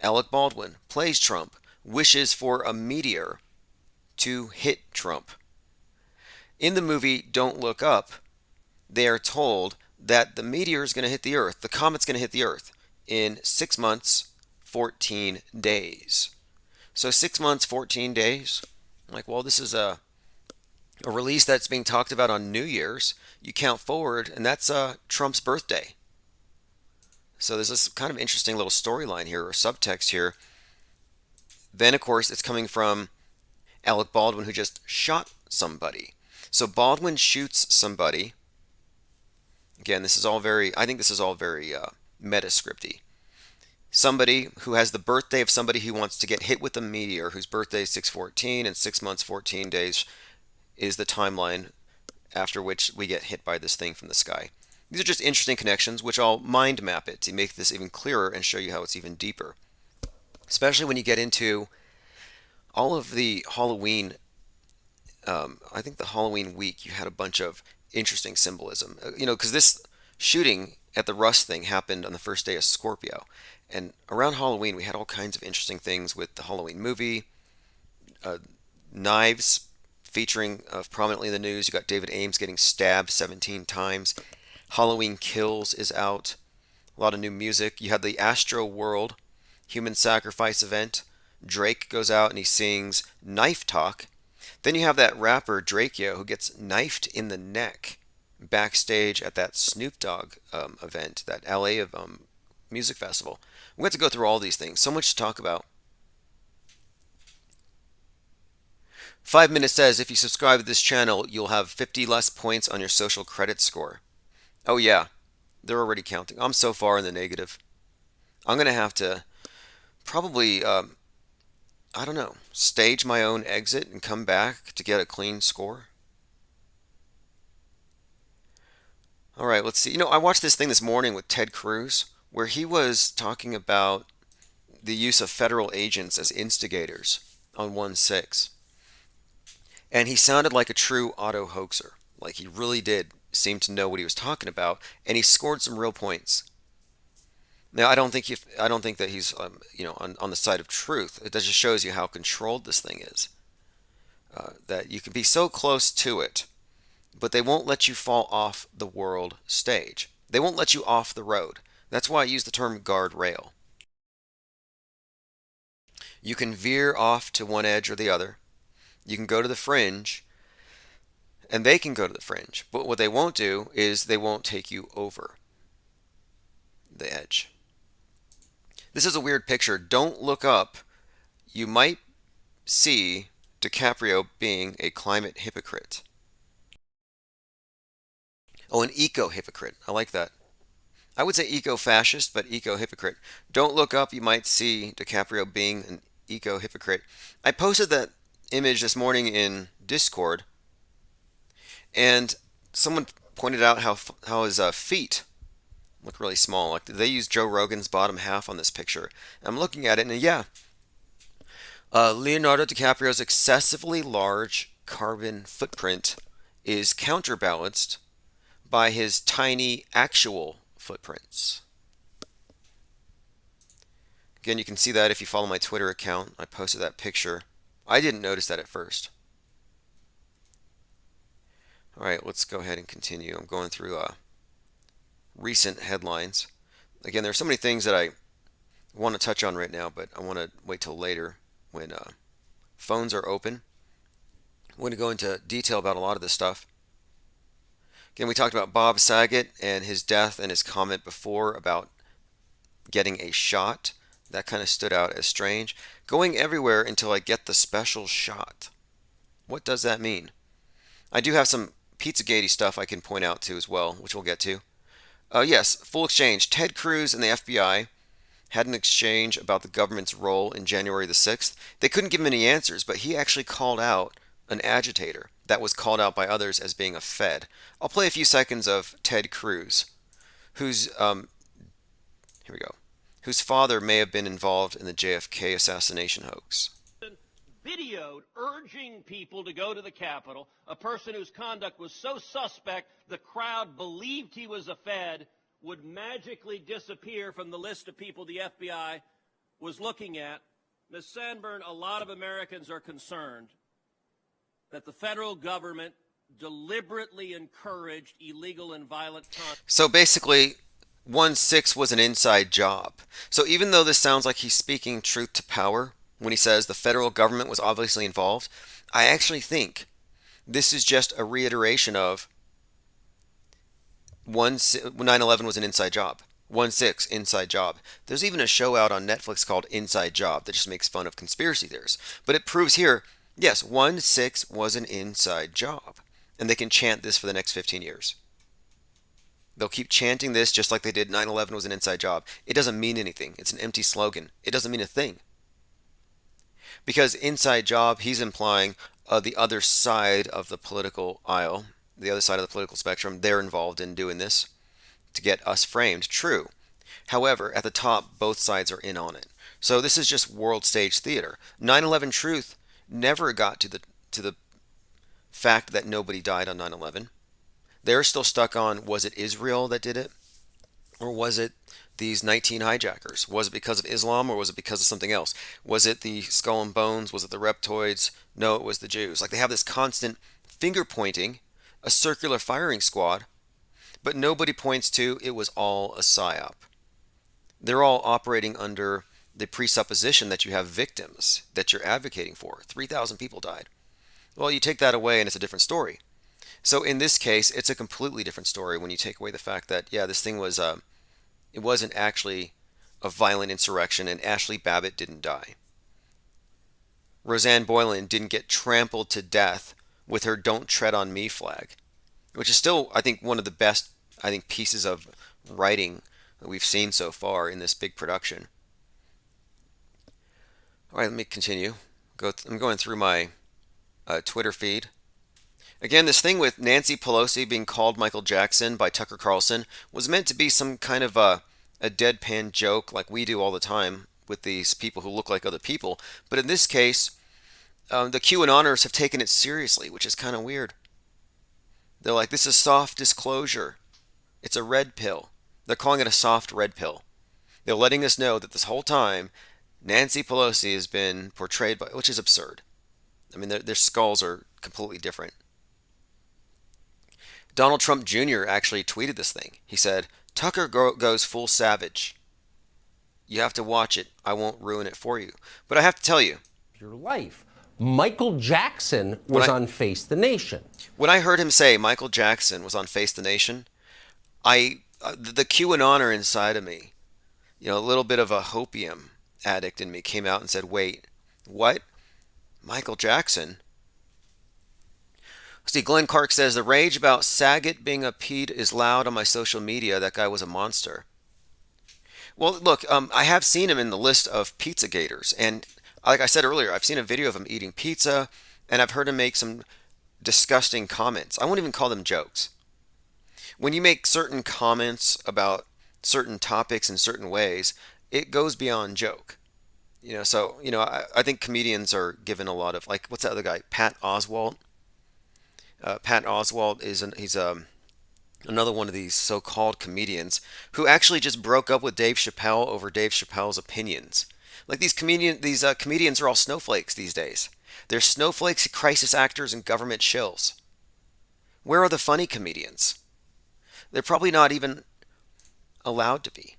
Alec Baldwin plays Trump, wishes for a meteor to hit Trump. In the movie Don't Look Up, they are told that the meteor is going to hit the Earth, the comet's going to hit the Earth in 6 months, 14 days. So 6 months, 14 days. I'm like, well, this is a release that's being talked about on New Year's. You count forward, and that's Trump's birthday. So there's this kind of interesting little storyline here, or subtext here. Then, of course, it's coming from Alec Baldwin, who just shot somebody. So Baldwin shoots somebody. Again, this is all I think this is all very meta-scripty. Somebody who has the birthday of somebody who wants to get hit with a meteor, whose birthday is 6/14, and 6 months, 14 days is the timeline after which we get hit by this thing from the sky. These are just interesting connections, which I'll mind map it to make this even clearer and show you how it's even deeper. Especially when you get into all of the Halloween, I think the Halloween week, you had a bunch of interesting symbolism. Because this shooting at the Rust thing happened on the first day of Scorpio. And around Halloween, we had all kinds of interesting things with the Halloween movie, knives featuring prominently in the news. You got David Ames getting stabbed 17 times. Halloween Kills is out. A lot of new music. You had the Astro World human sacrifice event. Drake goes out and he sings Knife Talk. Then you have that rapper Drakeo who gets knifed in the neck backstage at that Snoop Dogg event, that LA music festival. We have to go through all these things. So much to talk about. 5 Minutes says, if you subscribe to this channel, you'll have 50 less points on your social credit score. Oh yeah, They're already counting. I'm so far in the negative. I'm going to have to probably, I don't know, stage my own exit and come back to get a clean score. All right, let's see. I watched this thing this morning with Ted Cruz where he was talking about the use of federal agents as instigators on 1/6. And he sounded like a true auto hoaxer. Like he really did seem to know what he was talking about, and he scored some real points. Now, I don't think that he's on the side of truth. It just shows you how controlled this thing is. That you can be so close to it, but they won't let you fall off the world stage. They won't let you off the road. That's why I use the term guardrail. You can veer off to one edge or the other. You can go to the fringe, and they can go to the fringe. But what they won't do is they won't take you over the edge. This is a weird picture. Don't look up. You might see DiCaprio being a climate hypocrite. Oh, an eco-hypocrite. I like that. I would say eco-fascist, but eco-hypocrite. Don't look up. You might see DiCaprio being an eco-hypocrite. I posted that image this morning in Discord, and someone pointed out how his feet look really small. Like they use Joe Rogan's bottom half on this picture. I'm looking at it, and yeah, Leonardo DiCaprio's excessively large carbon footprint is counterbalanced by his tiny actual footprints. Again, you can see that if you follow my Twitter account. I posted that picture. I didn't notice that at first. All right, let's go ahead and continue. I'm going through recent headlines. Again, there's so many things that I want to touch on right now, but I want to wait till later when phones are open. I'm going to go into detail about a lot of this stuff. Again, we talked about Bob Saget and his death and his comment before about getting a shot. That kind of stood out as strange. Going everywhere until I get the special shot. What does that mean? I do have some Pizzagate stuff I can point out to as well, which we'll get to. Yes, full exchange. Ted Cruz and the FBI had an exchange about the government's role in January the 6th. They couldn't give him any answers, but he actually called out an agitator that was called out by others as being a Fed. I'll play a few seconds of Ted Cruz, whose here we go, whose father may have been involved in the JFK assassination hoax. Videoed urging people to go to the Capitol, a person whose conduct was so suspect the crowd believed he was a Fed would magically disappear from the list of people the FBI was looking at. Ms. Sandburn, a lot of Americans are concerned that the federal government deliberately encouraged illegal and violent conduct. So basically, 1/6 was an inside job. So even though this sounds like he's speaking truth to power when he says the federal government was obviously involved, I actually think this is just a reiteration of 9/11 was an inside job. 1/6 inside job. There's even a show out on Netflix called Inside Job that just makes fun of conspiracy theories. But it proves here, yes, 1/6 was an inside job. And they can chant this for the next 15 years. They'll keep chanting this just like they did 9/11 was an inside job. It doesn't mean anything. It's an empty slogan. It doesn't mean a thing. Because inside job, he's implying the other side of the political aisle, the other side of the political spectrum, they're involved in doing this to get us framed. True. However, at the top, both sides are in on it. So this is just world stage theater. 9/11 truth never got to the fact that nobody died on 9/11. They're still stuck on, was it Israel that did it? Or was it these 19 hijackers? Was it because of Islam or was it because of something else? Was it the skull and bones? Was it the reptoids? No, it was the Jews. Like they have this constant finger pointing, a circular firing squad, but nobody points to it was all a psyop. They're all operating under the presupposition that you have victims that you're advocating for. 3,000 people died. Well, you take that away and it's a different story. So in this case, it's a completely different story when you take away the fact that, yeah, this thing was, it wasn't actually a violent insurrection and Ashley Babbitt didn't die. Roseanne Boylan didn't get trampled to death with her "Don't Tread on Me" flag, which is still, I think, one of the best, pieces of writing that we've seen so far in this big production. All right, let me continue. I'm going through my Twitter feed. Again, this thing with Nancy Pelosi being called Michael Jackson by Tucker Carlson was meant to be some kind of a deadpan joke like we do all the time with these people who look like other people. But in this case, the QAnoners have taken it seriously, which is kind of weird. They're like, this is soft disclosure. It's a red pill. They're calling it a soft red pill. They're letting us know that this whole time, Nancy Pelosi has been portrayed by, which is absurd. I mean, their skulls are completely different. Donald Trump Jr. actually tweeted this thing. He said, Tucker goes full savage. You have to watch it. I won't ruin it for you. But I have to tell you, Your life. Michael Jackson was on Face the Nation. When I heard him say Michael Jackson was on Face the Nation, the QAnoner inside of me, a little bit of a hopium addict in me came out and said, wait, what? Michael Jackson? See, Glenn Clark says, the rage about Saget being a Pete is loud on my social media. That guy was a monster. Well, look, I have seen him in the list of pizza gators. And like I said earlier, I've seen a video of him eating pizza, and I've heard him make some disgusting comments. I won't even call them jokes. When you make certain comments about certain topics in certain ways, it goes beyond joke. I think comedians are given a lot of, like, what's that other guy? Pat Oswalt. Pat Oswalt he's another one of these so-called comedians who actually just broke up with Dave Chappelle over Dave Chappelle's opinions. Like these comedians are all snowflakes these days. They're snowflakes, crisis actors, and government shills. Where are the funny comedians? They're probably not even allowed to be.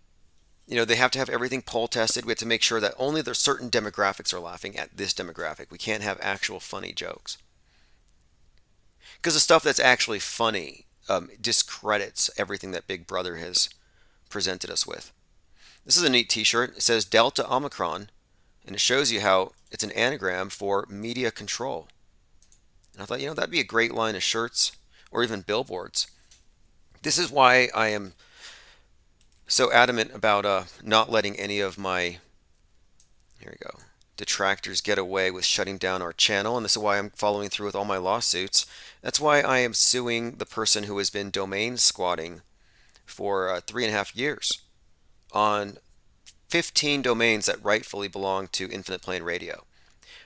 They have to have everything poll tested. We have to make sure that only the certain demographics are laughing at this demographic. We can't have actual funny jokes. Because the stuff that's actually funny discredits everything that Big Brother has presented us with. This is a neat t-shirt. It says Delta Omicron, and it shows you how it's an anagram for media control. And I thought, that'd be a great line of shirts or even billboards. This is why I am so adamant about not letting any of my, here we go, detractors get away with shutting down our channel, and this is why I'm following through with all my lawsuits. That's why I am suing the person who has been domain squatting for 3.5 years on 15 domains that rightfully belong to Infinite Plane Radio.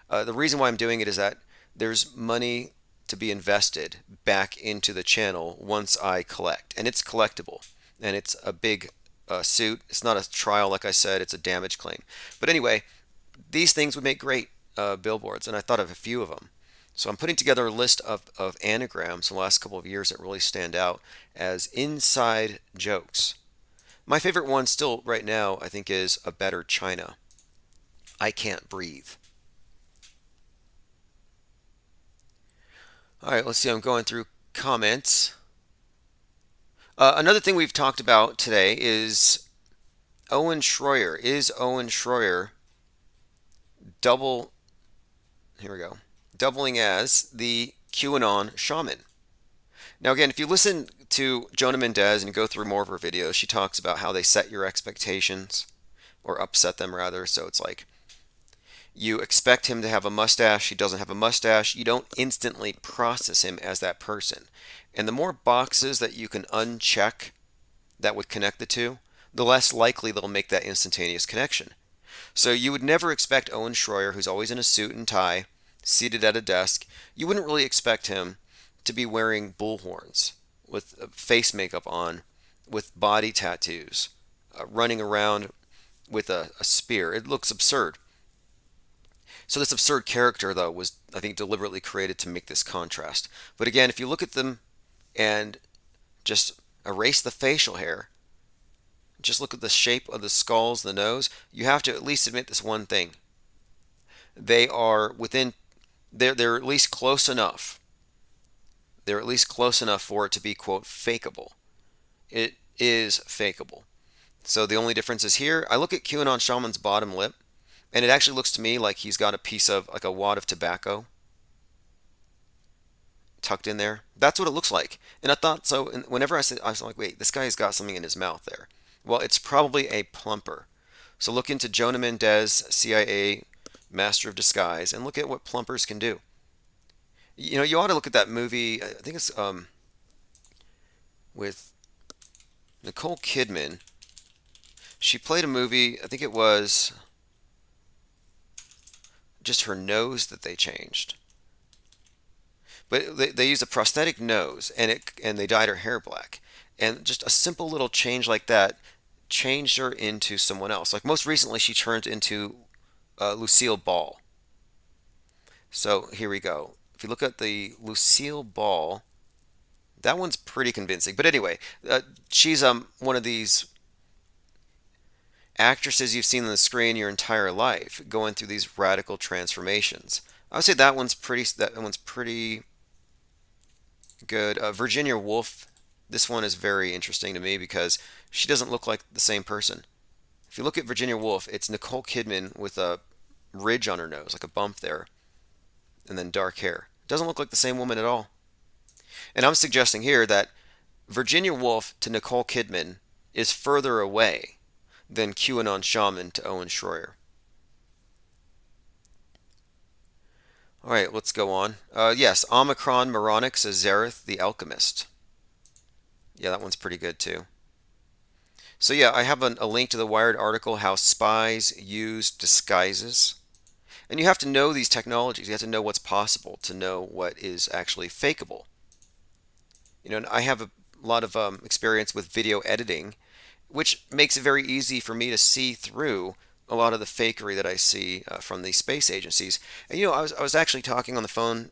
The reason why I'm doing it is that there's money to be invested back into the channel once I collect, and it's collectible, and it's a big suit. It's not a trial, like I said, it's a damage claim. But anyway, these things would make great billboards, and I thought of a few of them. So I'm putting together a list of anagrams from the last couple of years that really stand out as inside jokes. My favorite one still right now, I think, is A Better China. I can't breathe. All right, let's see. I'm going through comments. Another thing we've talked about today is Owen Schroyer. Is Owen Schroyer doubling as the QAnon shaman? Now again, if you listen to Jonah Mendez and you go through more of her videos, she talks about how they set your expectations, or upset them rather. So it's like, you expect him to have a mustache, he doesn't have a mustache, you don't instantly process him as that person. And the more boxes that you can uncheck that would connect the two, the less likely they'll make that instantaneous connection. So you would never expect Owen Schroyer, who's always in a suit and tie, seated at a desk, you wouldn't really expect him to be wearing bullhorns, with face makeup on, with body tattoos, running around with a spear. It looks absurd. So this absurd character, though, was, I think, deliberately created to make this contrast. But again, if you look at them and just erase the facial hair, just look at the shape of the skulls, the nose, you have to at least admit this one thing. They are within, they're at least close enough. They're at least close enough for it to be, quote, fakeable. It is fakeable. So the only difference is here, I look at QAnon Shaman's bottom lip, and it actually looks to me like he's got a piece of, like a wad of tobacco tucked in there. That's what it looks like. And I thought so. And whenever I was like, wait, this guy's got something in his mouth there. Well, it's probably a plumper. So look into Jonah Mendez, CIA Master of Disguise, and look at what plumpers can do. You know, you ought to look at that movie. I think it's with Nicole Kidman. She played a movie. I think it was just her nose that they changed. But they used a prosthetic nose, and they dyed her hair black. And just a simple little change like that changed her into someone else. Like most recently, she turned into Lucille Ball. So here we go. If you look at the Lucille Ball, that one's pretty convincing. But anyway, she's one of these actresses you've seen on the screen your entire life, going through these radical transformations. I would say that one's pretty good. Virginia Woolf. This one is very interesting to me because she doesn't look like the same person. If you look at Virginia Woolf, it's Nicole Kidman with a ridge on her nose, like a bump there, and then dark hair. Doesn't look like the same woman at all. And I'm suggesting here that Virginia Woolf to Nicole Kidman is further away than QAnon shaman to Owen Schroyer. All right, let's go on. Yes, Omicron Moronics as Zareth the Alchemist. Yeah, that one's pretty good too. So yeah, I have a link to the Wired article, How Spies Use Disguises. And you have to know these technologies. You have to know what's possible to know what is actually fakeable. You know, and I have a lot of experience with video editing, which makes it very easy for me to see through a lot of the fakery that I see from the space agencies. And you know, I was actually talking on the phone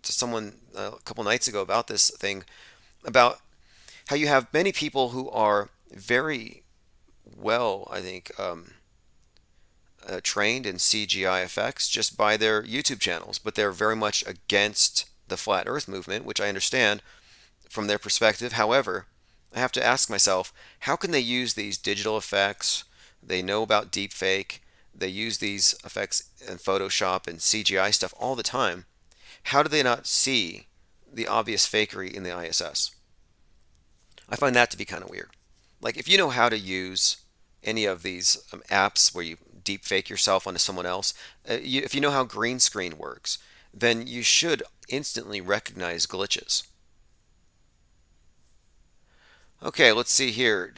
to someone a couple nights ago about this thing, about how you have many people who are very well, I think, trained in CGI effects just by their YouTube channels, but they're very much against the flat Earth movement, which I understand from their perspective. However, I have to ask myself, how can they use these digital effects? They know about deepfake. They use these effects in Photoshop and CGI stuff all the time. How do they not see the obvious fakery in the ISS? I find that to be kind of weird. Like, if you know how to use any of these apps where you deepfake yourself onto someone else, if you know how green screen works, then you should instantly recognize glitches. Okay, let's see here.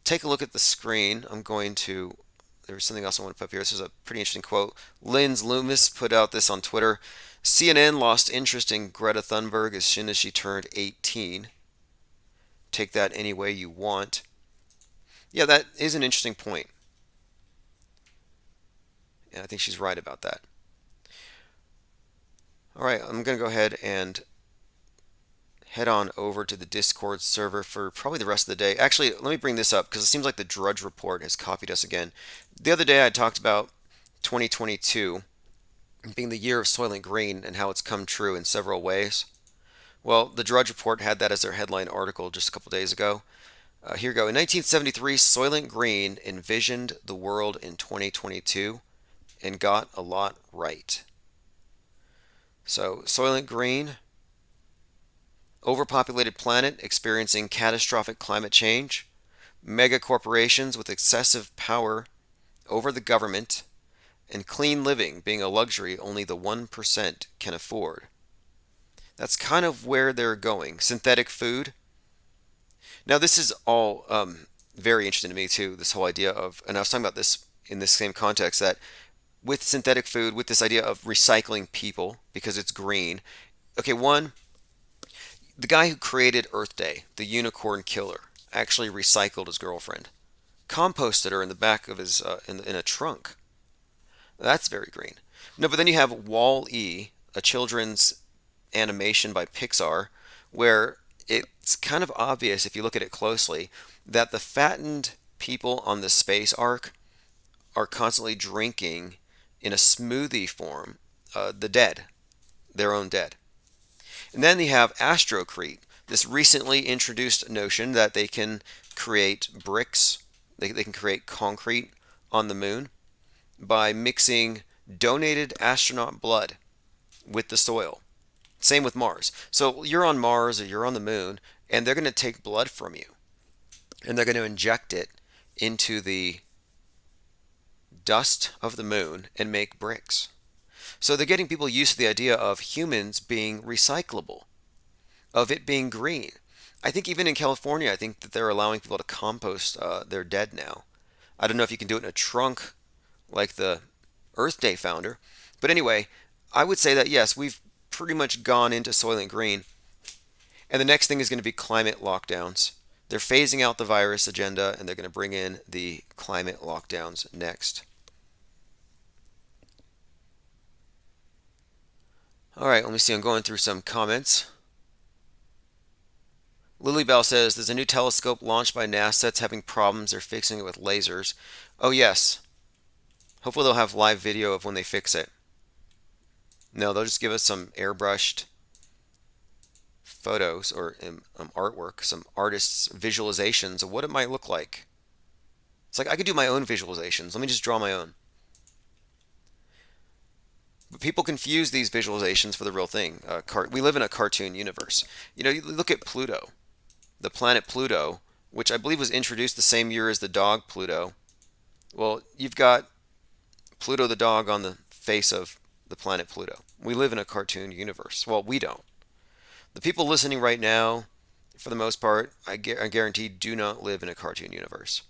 Take a look at the screen. There's something else I want to put up here. This is a pretty interesting quote. Linz Loomis put out this on Twitter. CNN lost interest in Greta Thunberg as soon as she turned 18. Take that any way you want. Yeah, that is an interesting point. And I think she's right about that. All right, I'm going to go ahead and head on over to the Discord server for probably the rest of the day. Actually, let me bring this up because it seems like the Drudge Report has copied us again. The other day I talked about 2022 being the year of Soylent Green and how it's come true in several ways. Well, the Drudge Report had that as their headline article just a couple days ago. Here we go. In 1973, Soylent Green envisioned the world in 2022 and got a lot right. So, Soylent Green, overpopulated planet experiencing catastrophic climate change, mega corporations with excessive power over the government, and clean living being a luxury only the 1% can afford. That's kind of where they're going. Synthetic food. Now, this is all very interesting to me too, this whole idea of, and I was talking about this in this same context, that with synthetic food, with this idea of recycling people because it's green. Okay, one, the guy who created Earth Day, the unicorn killer, actually recycled his girlfriend, composted her in the back of his in a trunk. That's very green. No, but then you have Wall-E, a children's animation by Pixar, where it's kind of obvious if you look at it closely that the fattened people on the space ark are constantly drinking in a smoothie form the dead, their own dead. And then you have Astrocrete, this recently introduced notion that they can create bricks, they can create concrete on the moon by mixing donated astronaut blood with the soil. Same with Mars. So you're on Mars or you're on the moon, and they're going to take blood from you, and they're going to inject it into the dust of the moon and make bricks. So they're getting people used to the idea of humans being recyclable, of it being green. I think even in California, I think that they're allowing people to compost their dead now. I don't know if you can do it in a trunk like the Earth Day founder. But anyway, I would say that yes, we've pretty much gone into Soylent Green. And the next thing is going to be climate lockdowns. They're phasing out the virus agenda and they're going to bring in the climate lockdowns next. All right, let me see. I'm going through some comments. Lilybell says there's a new telescope launched by NASA that's having problems. They're fixing it with lasers. Oh, yes. Hopefully they'll have live video of when they fix it. No, they'll just give us some airbrushed photos or artwork, some artists' visualizations of what it might look like. It's like I could do my own visualizations. Let me just draw my own. But people confuse these visualizations for the real thing. We live in a cartoon universe. You know, you look at Pluto, the planet Pluto, which I believe was introduced the same year as the dog Pluto. Well, you've got Pluto the dog on the face of the planet Pluto. We live in a cartoon universe. Well, we don't. The people listening right now, for the most part, I guarantee do not live in a cartoon universe.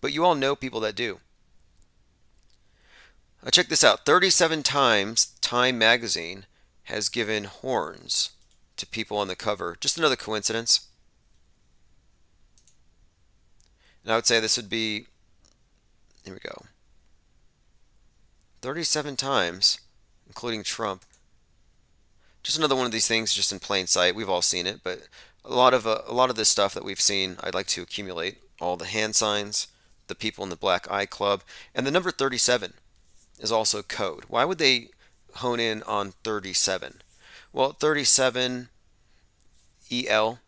But you all know people that do. Check this out. 37 times Time magazine has given horns to people on the cover. Just another coincidence. And I would say this would be, here we go, 37 times, including Trump. Just another one of these things just in plain sight. We've all seen it, but a lot of this stuff that we've seen, I'd like to accumulate. All the hand signs, the people in the Black Eye Club, and the number 37 is also code. Why would they hone in on 37? Well, 37 EL,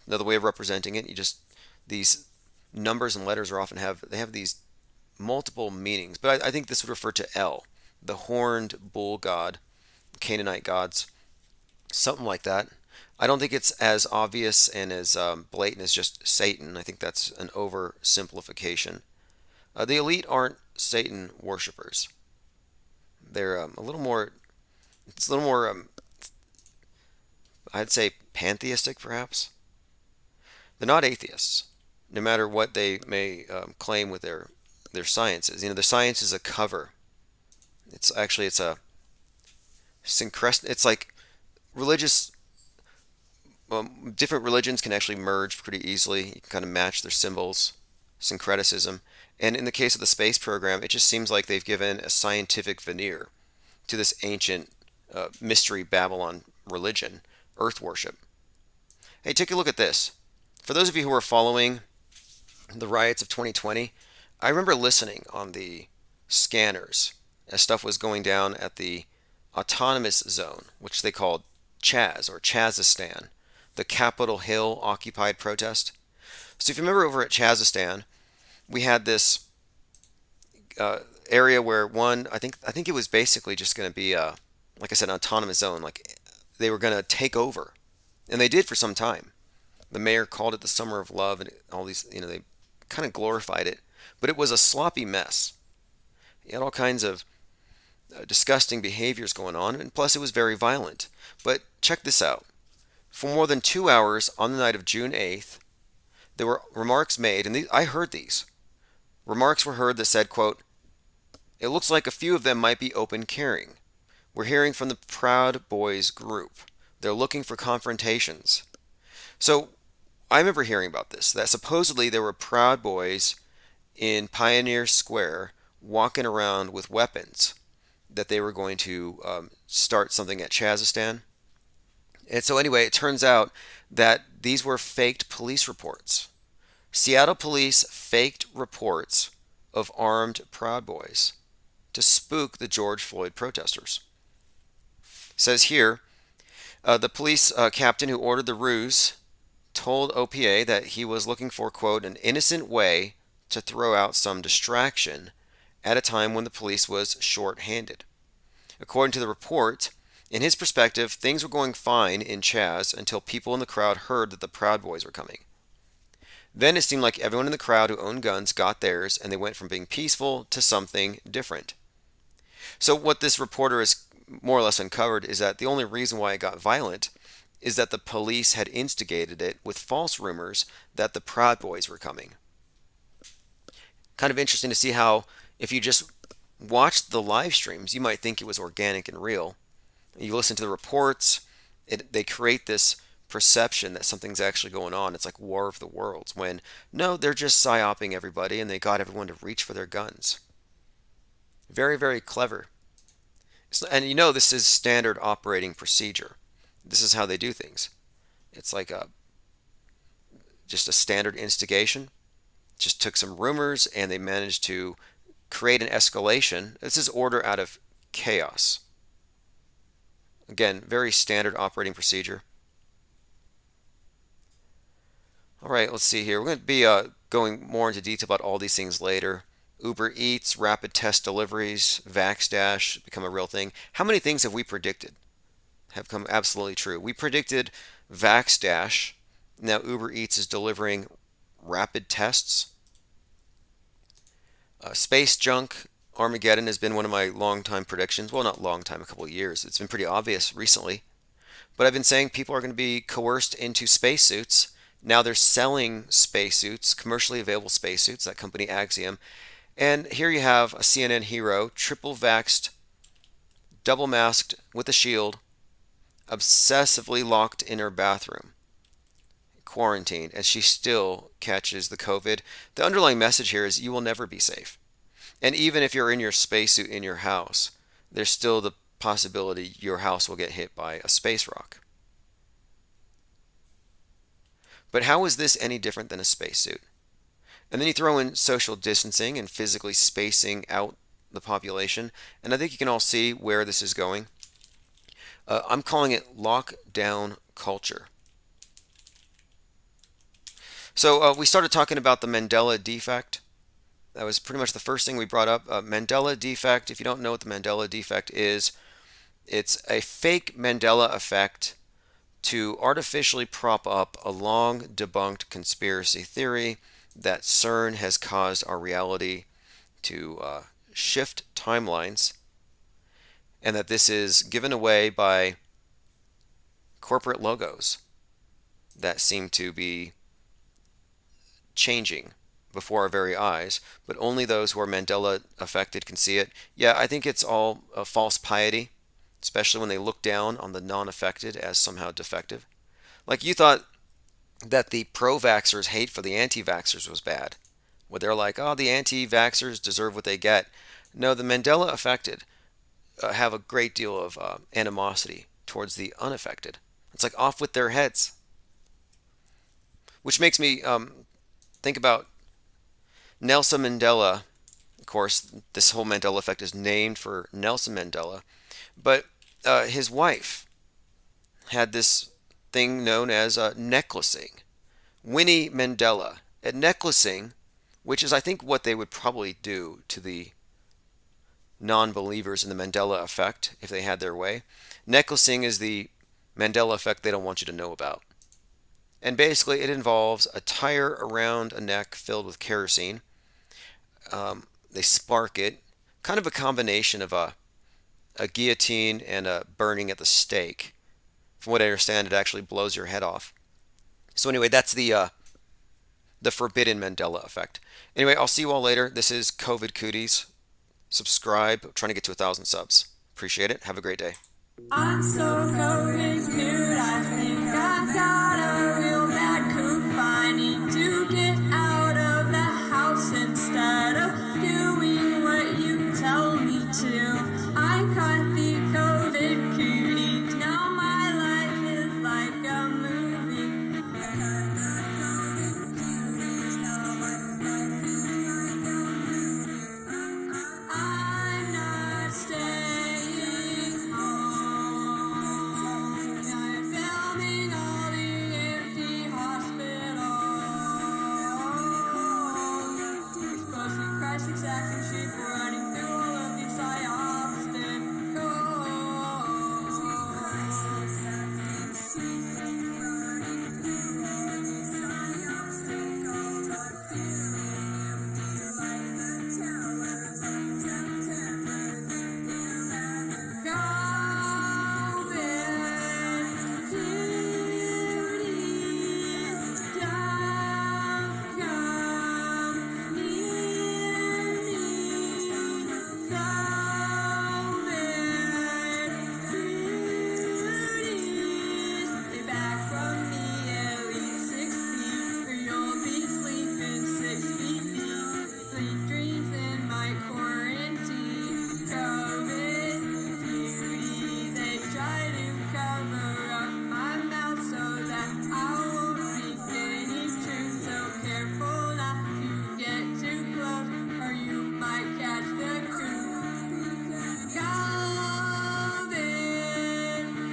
another way of representing it, these numbers and letters have these multiple meanings, but I think this would refer to El, the horned bull god, Canaanite gods, something like that. I don't think it's as obvious and as blatant as just Satan. I think that's an oversimplification. The elite aren't Satan worshippers. They're a little more. It's a little more. I'd say pantheistic, perhaps. They're not atheists, no matter what they may claim with their sciences. You know, their science is a cover. It's a it's like religious. Different religions can actually merge pretty easily. You can kind of match their symbols, syncretism. And in the case of the space program, it just seems like they've given a scientific veneer to this ancient mystery Babylon religion, Earth worship. Hey, take a look at this. For those of you who are following the riots of 2020, I remember listening on the scanners as stuff was going down at the autonomous zone, which they called Chaz or Chazistan, the Capitol Hill occupied protest. So if you remember over at Chazistan, we had this area where I think it was basically just going to be like I said, an autonomous zone. Like they were going to take over, and they did for some time. The mayor called it the Summer of Love, and all these, they kind of glorified it, but it was a sloppy mess. You had all kinds of disgusting behaviors going on, and plus it was very violent. But check this out. For more than 2 hours on the night of June 8th, there were remarks made, and I heard these. Remarks were heard that said, quote, "It looks like a few of them might be open carrying. We're hearing from the Proud Boys group. They're looking for confrontations." So I remember hearing about this, that supposedly there were Proud Boys in Pioneer Square walking around with weapons, that they were going to start something at Chazistan. And so anyway, it turns out that these were faked police reports. Seattle police faked reports of armed Proud Boys to spook the George Floyd protesters. It says here, the police captain who ordered the ruse told OPA that he was looking for, quote, "an innocent way to throw out some distraction at a time when the police was short-handed." According to the report, In his perspective, things were going fine in Chaz until people in the crowd heard that the Proud Boys were coming. Then it seemed like everyone in the crowd who owned guns got theirs, and they went from being peaceful to something different. So what this reporter has more or less uncovered is that the only reason why it got violent is that the police had instigated it with false rumors that the Proud Boys were coming. Kind of interesting to see how, if you just watched the live streams, you might think it was organic and real. You listen to the reports, they create this perception that something's actually going on. It's like War of the Worlds, when no, they're just psyoping everybody and they got everyone to reach for their guns. Very, very clever. And you know this is standard operating procedure. This is how they do things. It's like just a standard instigation. Just took some rumors and they managed to create an escalation. This is order out of chaos. Again, very standard operating procedure. All right, let's see here. We're going to be going more into detail about all these things later. Uber Eats, rapid test deliveries, VaxDash become a real thing. How many things have we predicted have come absolutely true? We predicted VaxDash. Now Uber Eats is delivering rapid tests. Space junk, Armageddon has been one of my long-time predictions. Well, not long time, a couple of years. It's been pretty obvious recently. But I've been saying people are going to be coerced into spacesuits. Now they're selling spacesuits, commercially available spacesuits, that company Axiom. And here you have a CNN hero, triple vaxxed, double masked with a shield, obsessively locked in her bathroom, quarantined, and she still catches the COVID. The underlying message here is you will never be safe. And even if you're in your spacesuit in your house, there's still the possibility your house will get hit by a space rock. But how is this any different than a spacesuit? And then you throw in social distancing and physically spacing out the population, and I think you can all see where this is going. I'm calling it lockdown culture. So we started talking about the Mandela defect. That was pretty much the first thing we brought up. Mandela defect, if you don't know what the Mandela defect is, it's a fake Mandela effect to artificially prop up a long debunked conspiracy theory that CERN has caused our reality to shift timelines, and that this is given away by corporate logos that seem to be changing before our very eyes, but only those who are Mandela affected can see it. Yeah, I think it's all a false piety, especially when they look down on the non-affected as somehow defective. Like you thought that the pro-vaxxers' hate for the anti-vaxxers was bad. Where they're like, oh, the anti-vaxxers deserve what they get. No, the Mandela affected have a great deal of animosity towards the unaffected. It's like off with their heads. Which makes me think about Nelson Mandela. Of course, this whole Mandela effect is named for Nelson Mandela. But his wife had this thing known as necklacing. Winnie Mandela. At necklacing, which is I think what they would probably do to the non-believers in the Mandela effect if they had their way. Necklacing is the Mandela effect they don't want you to know about. And basically it involves a tire around a neck filled with kerosene. They spark it. Kind of a combination of a guillotine and a burning at the stake. From what I understand, it actually blows your head off. So anyway, that's the forbidden Mandela effect. Anyway, I'll see you all later. This is COVID Cooties. Subscribe. I'm trying to get to 1,000 subs. Appreciate it. Have a great day. I'm so COVID.